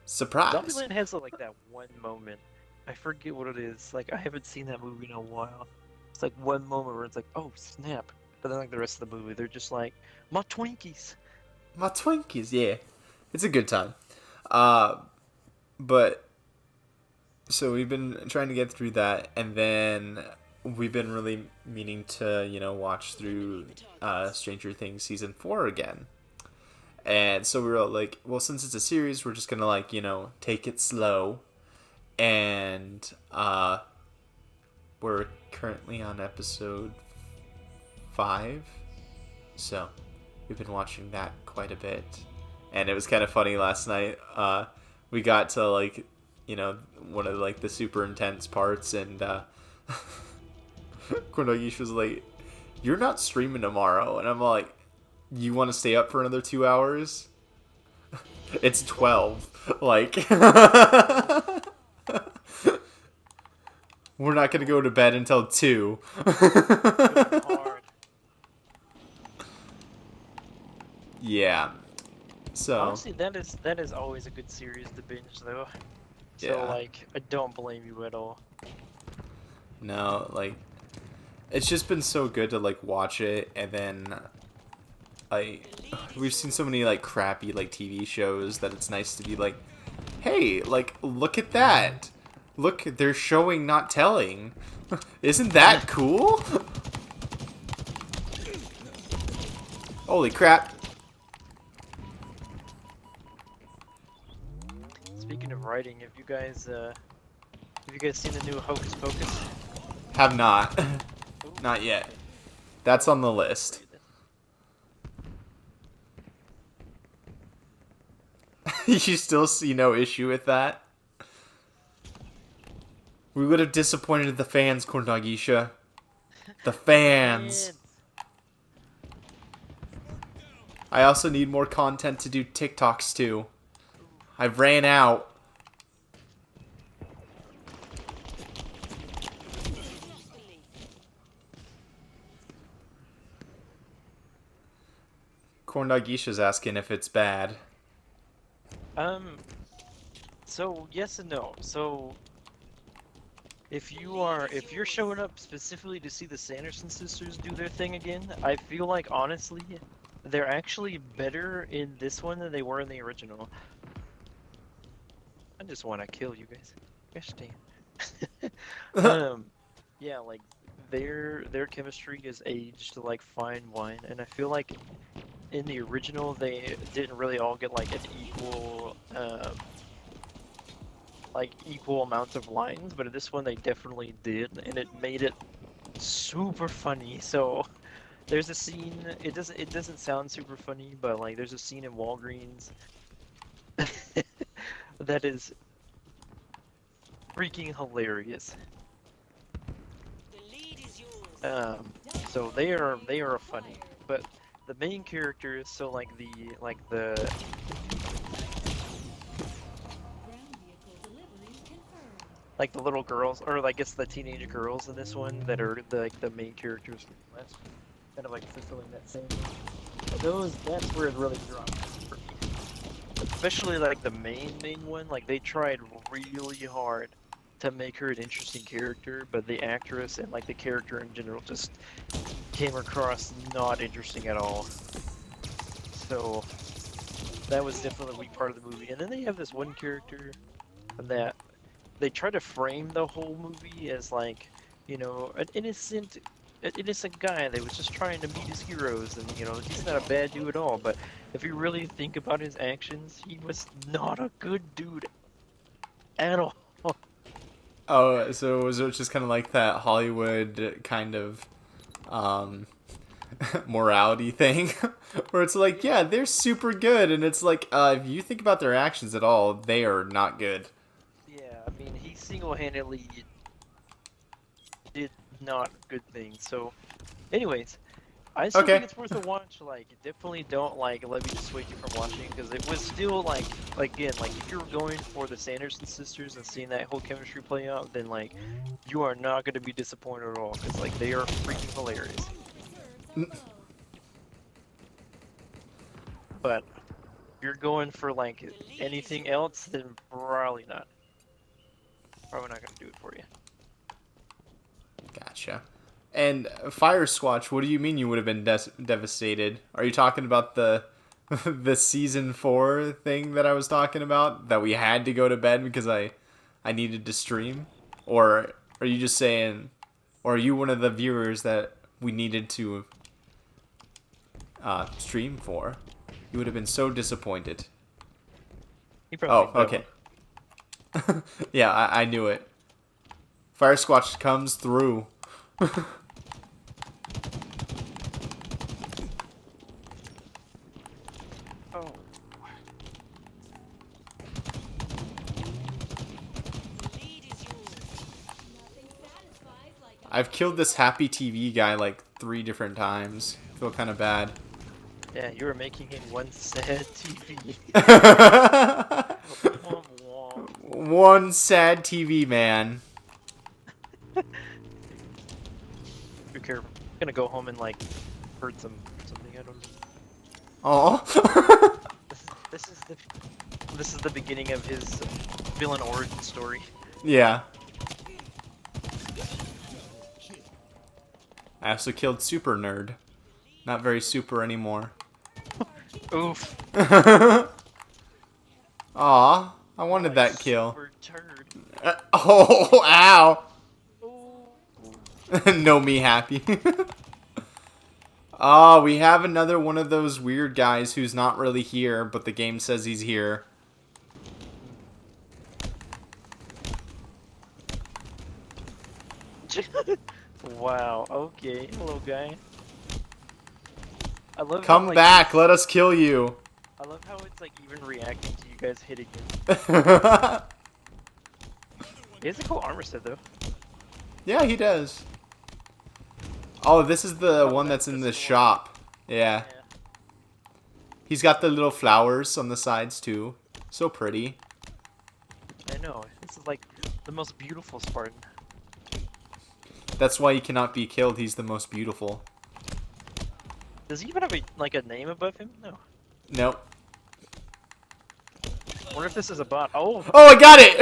surprise. Zombieland has like that one moment. I forget what it is. Like I haven't seen that movie in a while. It's like one moment where it's like, oh snap. But then like the rest of the movie, they're just like, my Twinkies. My Twinkies, yeah. It's a good time. Uh but so we've been trying to get through that, and then we've been really meaning to, watch through Stranger Things season 4 again. And so we were like, well, since it's a series, we're just gonna like, take it slow. And we're currently on episode 5. So we've been watching that quite a bit. And it was kind of funny last night. We got to like, one of like the super intense parts, and Cornelius was like, "You're not streaming tomorrow," and I'm like, "You want to stay up for another 2 hours?" It's 12. Like, we're not gonna go to bed until 2. Going hard. Yeah. So Honestly, that is always a good series to binge though. So Yeah. like, I don't blame you at all. no, like, it's just been so good to like watch it, and then we've seen so many like crappy like TV shows that it's nice to be like, hey, like, look at that. Look, they're showing, not telling. Isn't that cool? Holy crap. Speaking of writing, have you guys seen the new Hocus Pocus? Have not. Not yet. That's on the list. You still see no issue with that? We would have disappointed the fans, Cornagisha. The fans. I also need more content to do TikToks too. I've ran out. Cornagisha's asking if it's bad. So yes and no. So if you're showing up specifically to see the Sanderson sisters do their thing again, I feel like honestly, they're actually better in this one than they were in the original. I just want to kill you guys. Gosh damn. Yeah, like their chemistry is aged like fine wine, and I feel like in the original they didn't really all get like an equal amounts of lines, but in this one they definitely did, and it made it super funny. So there's a scene, it doesn't sound super funny, but like there's a scene in Walgreens that is freaking hilarious. The lead is yours. So they are funny, but the main characters, so like the Ground vehicle delivery confirmed. like the little girls, or I guess the teenage girls in this one that are the main characters from the West, kind of like fulfilling that same. That's where it really dropped for me. Especially like the main one, like they tried really hard to make her an interesting character, but the actress and like the character in general just came across not interesting at all. So that was definitely a weak part of the movie. And then they have this one character that they try to frame the whole movie as like, you know, an innocent guy that was just trying to meet his heroes, and you know, he's not a bad dude at all. But if you really think about his actions, he was not a good dude at all. Oh, so was it just kind of like that Hollywood kind of morality thing, where it's like, yeah, they're super good, and it's like, if you think about their actions at all, they are not good. Yeah, I mean, he single-handedly did not good things. So, anyways, I still Okay. think it's worth a watch. Like, definitely don't like let me dissuade you from watching, because it was still like again, like if you're going for the Sanderson sisters and seeing that whole chemistry play out, then like you are not going to be disappointed at all, because like they are freaking hilarious. Reserves are low. But if you're going for like anything else, then probably not. Probably not going to do it for you. Gotcha. And Fire Squatch, what do you mean you would have been devastated? Are you talking about the the season 4 thing that I was talking about, that we had to go to bed because I needed to stream? Or are you just saying, or are you one of the viewers that we needed to stream for? You would have been so disappointed. You probably Oh, okay. Yeah, I knew it. Fire Squatch comes through. Oh. The lead is yours. Nothing satisfies like a I've killed this Happy TV guy like 3 different times. I feel kind of bad. Yeah, you were making him one sad TV. Womp womp. One sad TV man. Be careful. I'm gonna go home and like hurt something. I don't know. Oh. This is the beginning of his villain origin story. Yeah. I also killed Super Nerd. Not very super anymore. Oof. Aw, I wanted that kill. Super turd. Oh, ow. Ooh. No me happy. Oh, we have another one of those weird guys who's not really here, but the game says he's here. Wow. Okay. Hello, guy. I love. how, Come like, back, let us kill you. I love how it's like even reacting to you guys hitting him. He has a cool armor set though. Yeah, he does. Oh, this is the Oh, one that's that's in the the store. shop. Yeah. He's got the little flowers on the sides too. So pretty. I know. This is like the most beautiful Spartan. That's why he cannot be killed. He's the most beautiful. Does he even have a name above him? No. Nope. I wonder if this is a bot. Oh. Oh, I got it!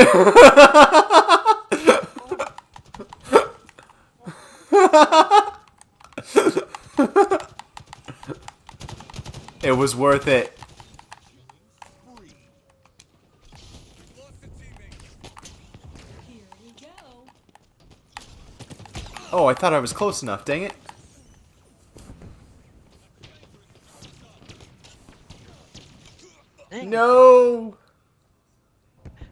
It was worth it. here we go. Oh, I thought I was close enough. Dang it. Dang. No!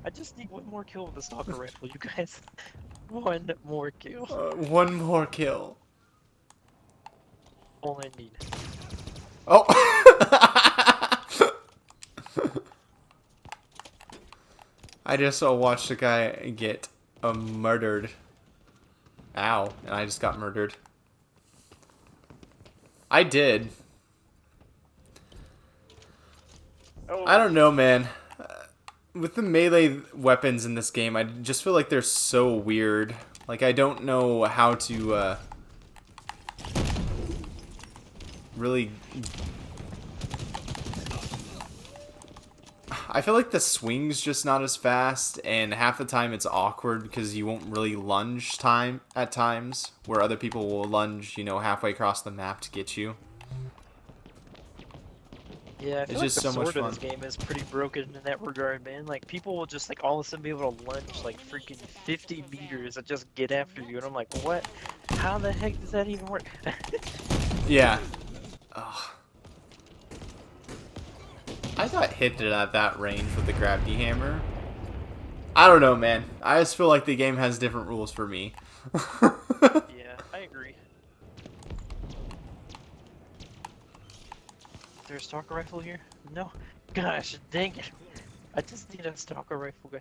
I just need one more kill with the stalker rifle, you guys. One more kill. One more kill. All I need. Oh! I just watched a guy get murdered. Ow. And I just got murdered. I did. Oh. I don't know, man. With the melee weapons in this game, I just feel like they're so weird. Like, I don't know how to, really... I feel like the swing's just not as fast, and half the time it's awkward because you won't really lunge at times, where other people will lunge, you know, halfway across the map to get you. Yeah, I feel like just the so much sword in fun. this game is pretty broken in that regard, man. Like, people will just, like, all of a sudden be able to lunge, like, freaking 50 meters and just get after you, and I'm like, what? How the heck does that even work? Yeah. Ugh. I got hit at that range with the gravity hammer. I don't know, man. I just feel like the game has different rules for me. Yeah, I agree. Is there a stalker rifle here? No. Gosh, dang it. I just need a stalker rifle, guy.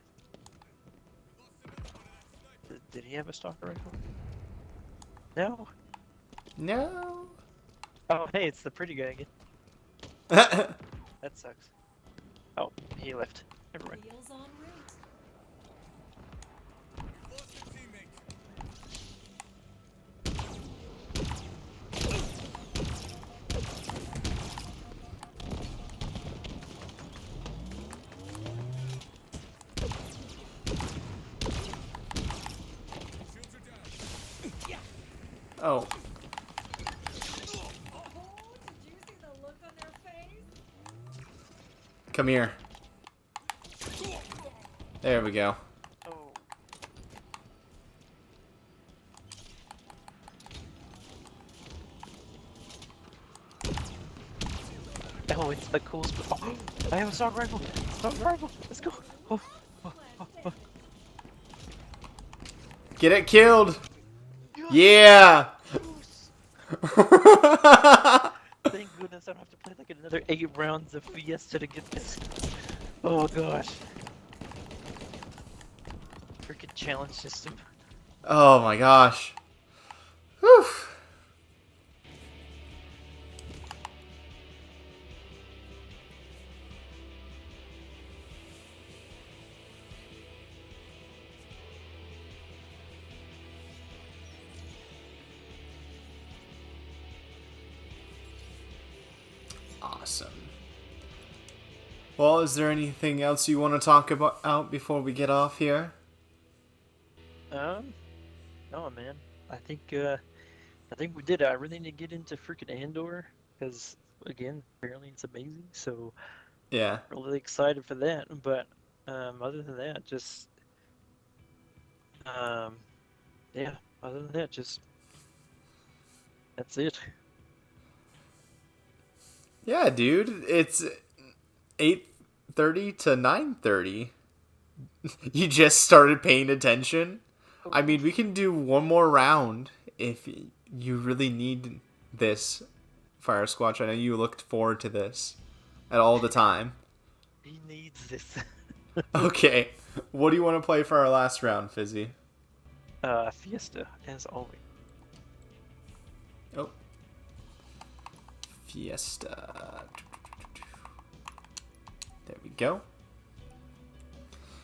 Did he have a stalker rifle? No. No. Oh, hey, it's the pretty guy again. That sucks. Oh, he left. Never mind. Wheels en route. Oh. Oh, did you see the look on their face? Come here. There we go. Oh. Oh, it's the coolest. Oh, I have a stalker rifle. Stalker rifle. Let's go. Oh, Get it killed. Yeah. thank goodness I don't have to play like another 8 rounds of Fiesta to get this. Oh gosh. Freaking challenge system. Oh my gosh. Whew. Awesome. Well, is there anything else you want to talk about before we get off here? No man. I think we did it. I really need to get into freaking Andor because again, apparently it's amazing. So Yeah. really excited for that. But other than that, just yeah. Other than that, just that's it. Yeah, dude. It's 8:30 to 9:30. You just started paying attention? I mean, we can do one more round if you really need this, Fire Squatch. I know you looked forward to this at all the time. He needs this. Okay. What do you want to play for our last round, Fizzy? Fiesta, as always. Oh. Fiesta. There we go.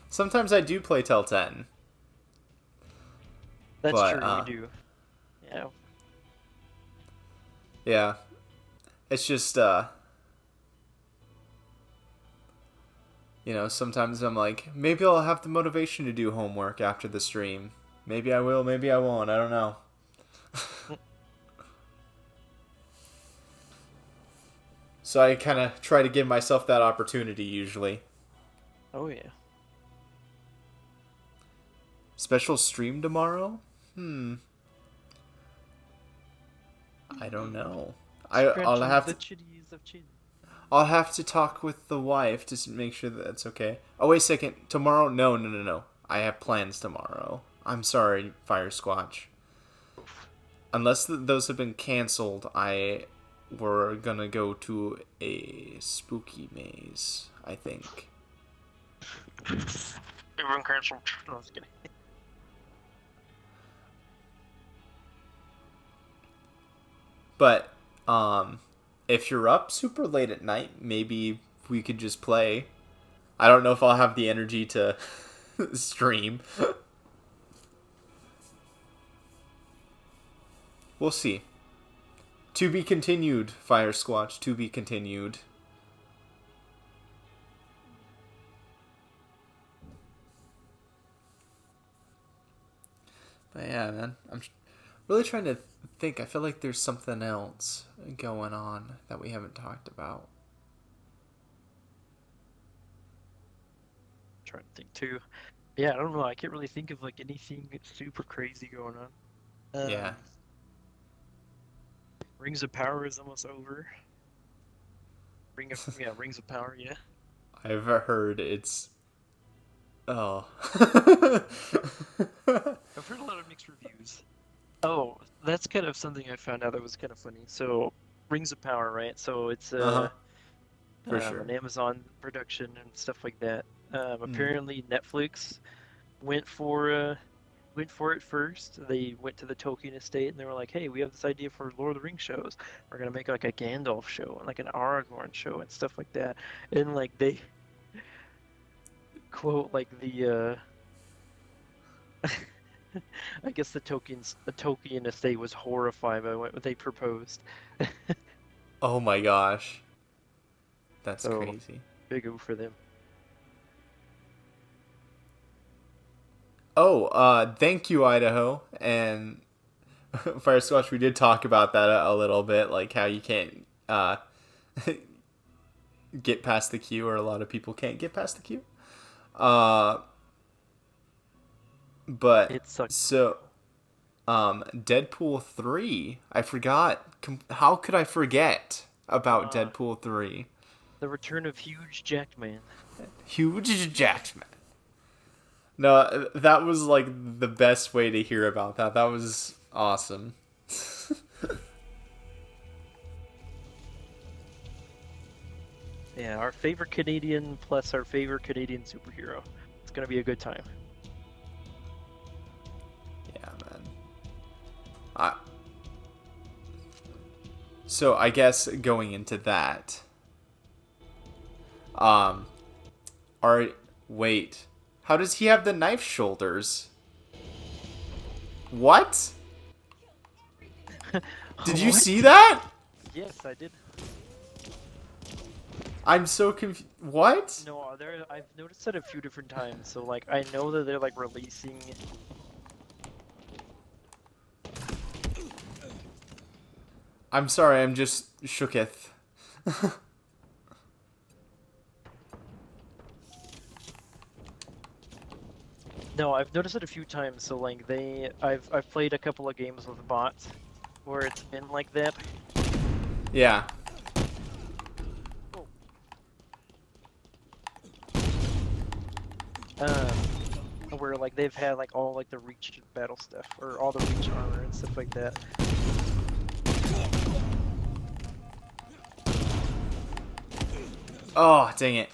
Sometimes I do play till 10. That's But, true, you do. Yeah. Yeah. It's just, you know, sometimes I'm like, maybe I'll have the motivation to do homework after the stream. Maybe I will, maybe I won't. I don't know. So I kind of try to give myself that opportunity usually. Oh yeah. Special stream tomorrow? I don't know. I'll Scratching have the to. chitties of chin. I'll have to talk with the wife to make sure that that's okay. Oh wait a second. Tomorrow? No. I have plans tomorrow. I'm sorry, Fire Squatch. Unless those have been canceled, we're gonna go to a spooky maze, I think. Everyone canceled. No, I was kidding. But if you're up super late at night, maybe we could just play. I don't know if I'll have the energy to stream. We'll see. To be continued, Fire Squatch. To be continued. But yeah, man. I'm really trying to think. I feel like there's something else going on that we haven't talked about. trying to think too. Yeah, I don't know. I can't really think of like anything super crazy going on. Yeah. Rings of Power is almost over. Rings of Power. Yeah. I've heard it's. Oh. I've heard a lot of mixed reviews. Oh, that's kind of something I found out that was kind of funny. So, Rings of Power, right? So it's Uh-huh. For sure. an Amazon production and stuff like that. Mm. Apparently, Netflix went for it first. They went to the Tolkien estate and they were like, "Hey, we have this idea for Lord of the Rings shows. We're gonna make like a Gandalf show and like an Aragorn show and stuff like that." And like they quote like the I guess the Tolkien estate was horrified by what they proposed. Oh my gosh. That's So- crazy. Big O for them. Oh, thank you, Idaho. And Fire Squash, we did talk about that a little bit, like how you can't get past the queue, or a lot of people can't get past the queue. But It sucks. so, Deadpool 3, I forgot. How could I forget about Deadpool 3? The return of Huge Jackman. Huge Jackman. No, that was like the best way to hear about that. That was awesome. Yeah, our favorite Canadian plus our favorite Canadian superhero. It's gonna be a good time. Yeah, man. So I guess going into that, wait, how does he have the knife shoulders? What? Did you What? see that? Yes, I did. I'm so confused. What? No, I've noticed that a few different times. So like, I know that they're like releasing. I'm sorry, I'm just shooketh. No, I've noticed it a few times. So like, I've played a couple of games with bots where it's been like that. Yeah. Where like they've had like all like the reach battle stuff or all the reach armor and stuff like that. Oh, dang it.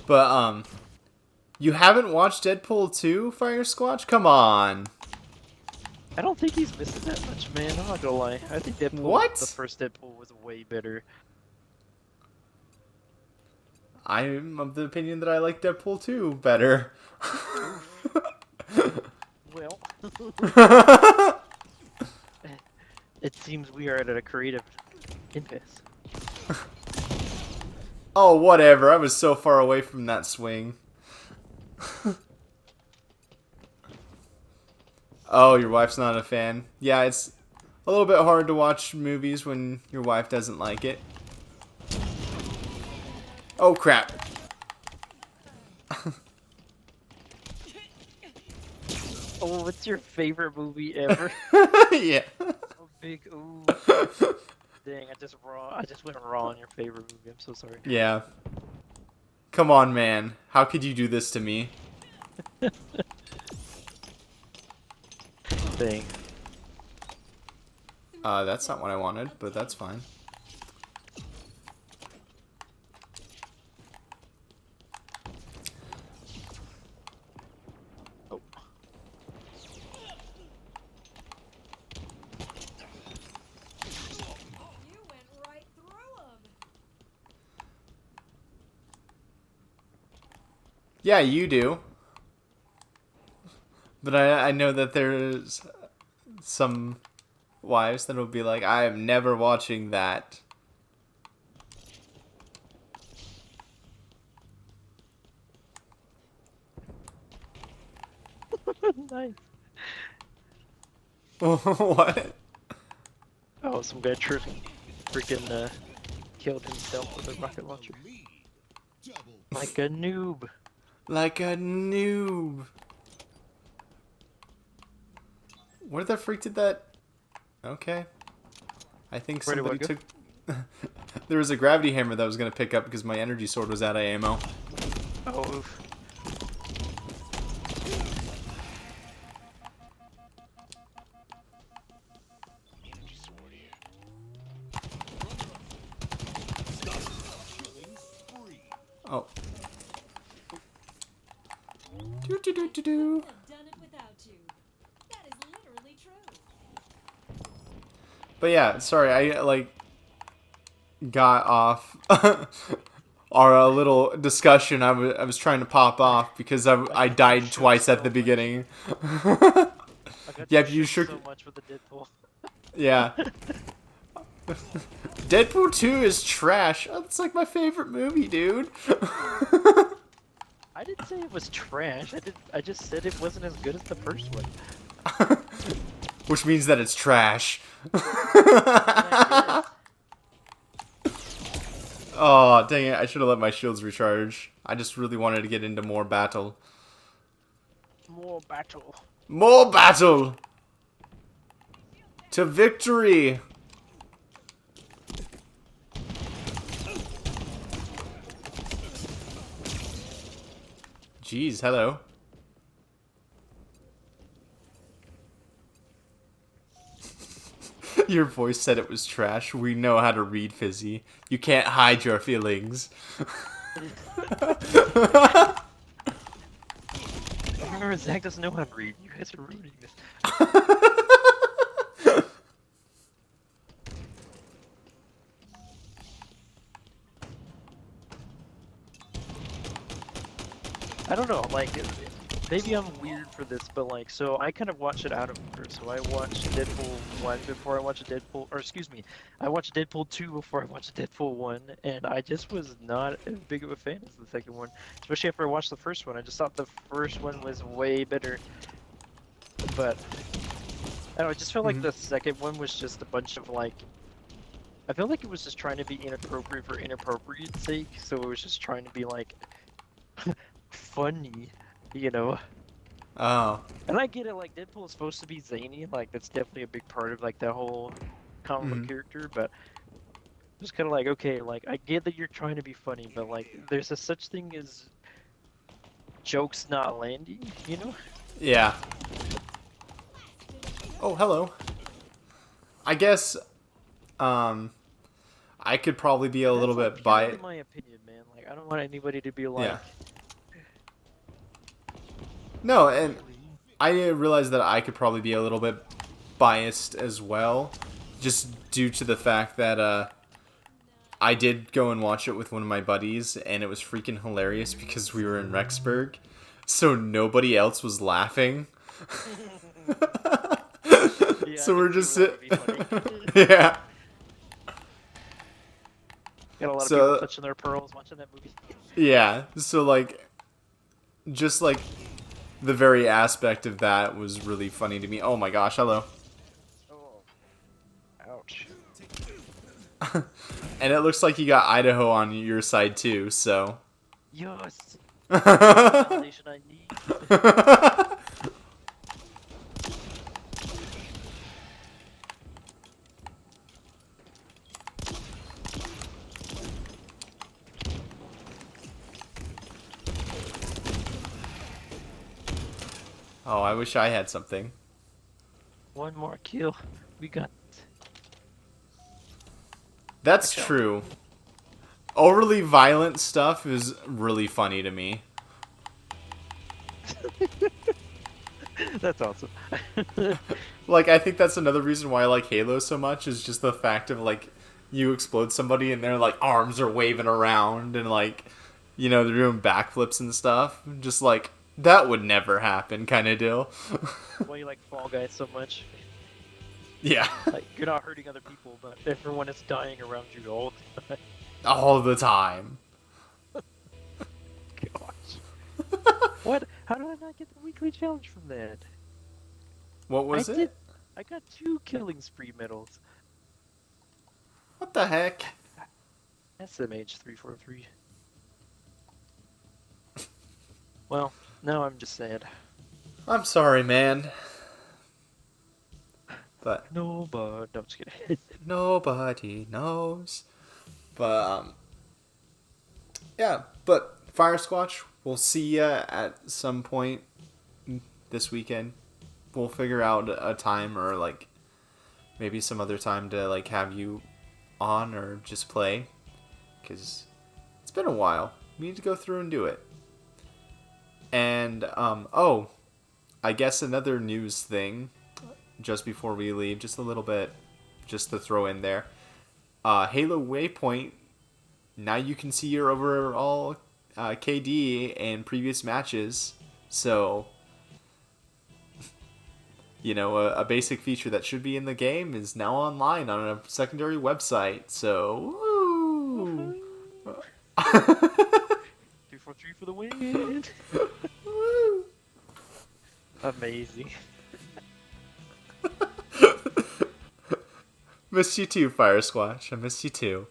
But, you haven't watched Deadpool 2, Fire Squatch? Come on. I don't think he's missing that much, man. I'm not gonna lie. I think Deadpool, What? the first Deadpool, was way better. I'm of the opinion that I like Deadpool 2 better. Well, it seems we are at a creative impasse. Oh, whatever. I was so far away from that swing. Oh, your wife's not a fan. Yeah, it's a little bit hard to watch movies when your wife doesn't like it. Oh, crap. Oh, what's your favorite movie ever? Yeah. Oh, big ooh. Dang, I just went raw on your favorite movie. I'm so sorry. Yeah. Come on, man. How could you do this to me? Dang. That's not what I wanted, but that's fine. Oh. You went right through him. Yeah, you do. But I know that there's some wives that will be like, I am never watching that. Nice. What? Oh, some guy freaking killed himself with a rocket launcher. Like a noob. Like a noob. Where the freak did that? Okay. I think Where do I somebody go? took... There was a gravity hammer that I was going to pick up because my energy sword was out of ammo. Oh, oof. Oh. Do do do do do. Have done it without you. That is literally true. But yeah, sorry, I like got off our little discussion. I was trying to pop off because I died twice at the beginning. I got Yep, you you shook shook. so much with the Deadpool. Yeah. Deadpool 2 is trash. Oh, that's like my favorite movie, dude. I didn't say it was trash. I just said it wasn't as good as the first one. Which means that it's trash. I Oh, dang it. I should have let my shields recharge. I just really wanted to get into more battle. guess. More battle. More battle! To victory! Jeez, hello. Your voice said it was trash. We know how to read, Fizzy. You can't hide your feelings. Remember, Zach doesn't know how to read. You guys are ruining this. I don't know, like, maybe I'm weird for this, but like, so I kind of watch it out of order. So I watched Deadpool 1 before I watched Deadpool, or excuse me, I watched Deadpool 2 before I watched Deadpool 1, and I just was not as big of a fan as the second one, especially after I watched the first one. I just thought the first one was way better, but I don't know, I just felt like the second one was just a bunch of like, I feel like it was just trying to be inappropriate for inappropriate sake, so it was just trying to be like funny, you know. Oh. And I get it, like Deadpool is supposed to be zany, like that's definitely a big part of like that whole comic book character, but just kind of like, okay, like I get that you're trying to be funny, but like there's a such thing as jokes not landing, you know? Yeah. Oh, hello. I guess, I could probably be a That's, little like, bit purely biased. my opinion, man. Like I don't want anybody to be like, Yeah. No, and I realize that I could probably be a little bit biased as well, just due to the fact that I did go and watch it with one of my buddies, and it was freaking hilarious because we were in Rexburg, so nobody else was laughing. yeah, So I we're can just see where that would be funny. yeah. Got a lot of So- people clutching their pearls watching that movie. Yeah, so like, just like the very aspect of that was really funny to me. Oh my gosh, hello. Oh, ouch. And it looks like you got Idaho on your side too, so. Yes. Validation I need. Oh, I wish I had something. One more kill. We got. That's Okay. true. Overly violent stuff is really funny to me. That's awesome. Like, I think that's another reason why I like Halo so much, is just the fact of, like, you explode somebody and their, like, arms are waving around and, like, you know, they're doing backflips and stuff. Just, like, that would never happen kind of deal. Why you like Fall Guys so much? Yeah. Like you're not hurting other people, but everyone is dying around you all the time. All the time. Gosh. What? How did I not get the weekly challenge from that? What was I it? did. I got 2 killing spree medals. What the heck? SMH 343. Well, now I'm just sad. I'm sorry, man. But No, but no, I'm just kidding. nobody knows. But yeah. But Fire Squatch, we'll see ya at some point this weekend. We'll figure out a time or like maybe some other time to like have you on or just play, because it's been a while. We need to go through and do it. And oh, I guess another news thing just before we leave, just a little bit, just to throw in there. Halo Waypoint. Now you can see your overall KD in previous matches. So, you know, a basic feature that should be in the game is now online on a secondary website. So, woo! 343 for the win. Woo! Amazing. Missed you too, Fire Squatch. I missed you too.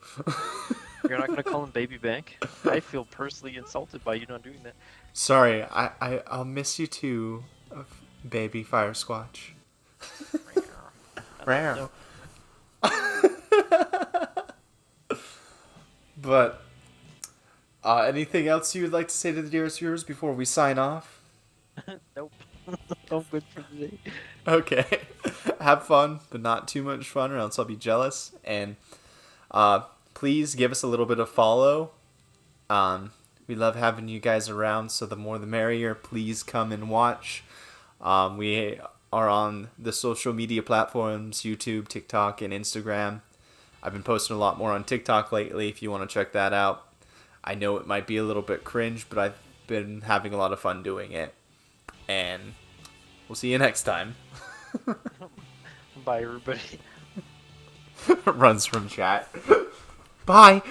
You're not gonna call him baby back? I feel personally insulted by you not doing that. Sorry, I'll miss you too, baby Fire Squatch. Rare. No. But anything else you would like to say to the dearest viewers before we sign off? Nope. I'm good for today. Okay. Have fun, but not too much fun, or else I'll be jealous. And please give us a little bit of follow. We love having you guys around, so the more the merrier. Please come and watch. We are on the social media platforms, YouTube, TikTok, and Instagram. I've been posting a lot more on TikTok lately if you want to check that out. I know it might be a little bit cringe, but I've been having a lot of fun doing it. And we'll see you next time. Bye, everybody. Runs from chat. Bye.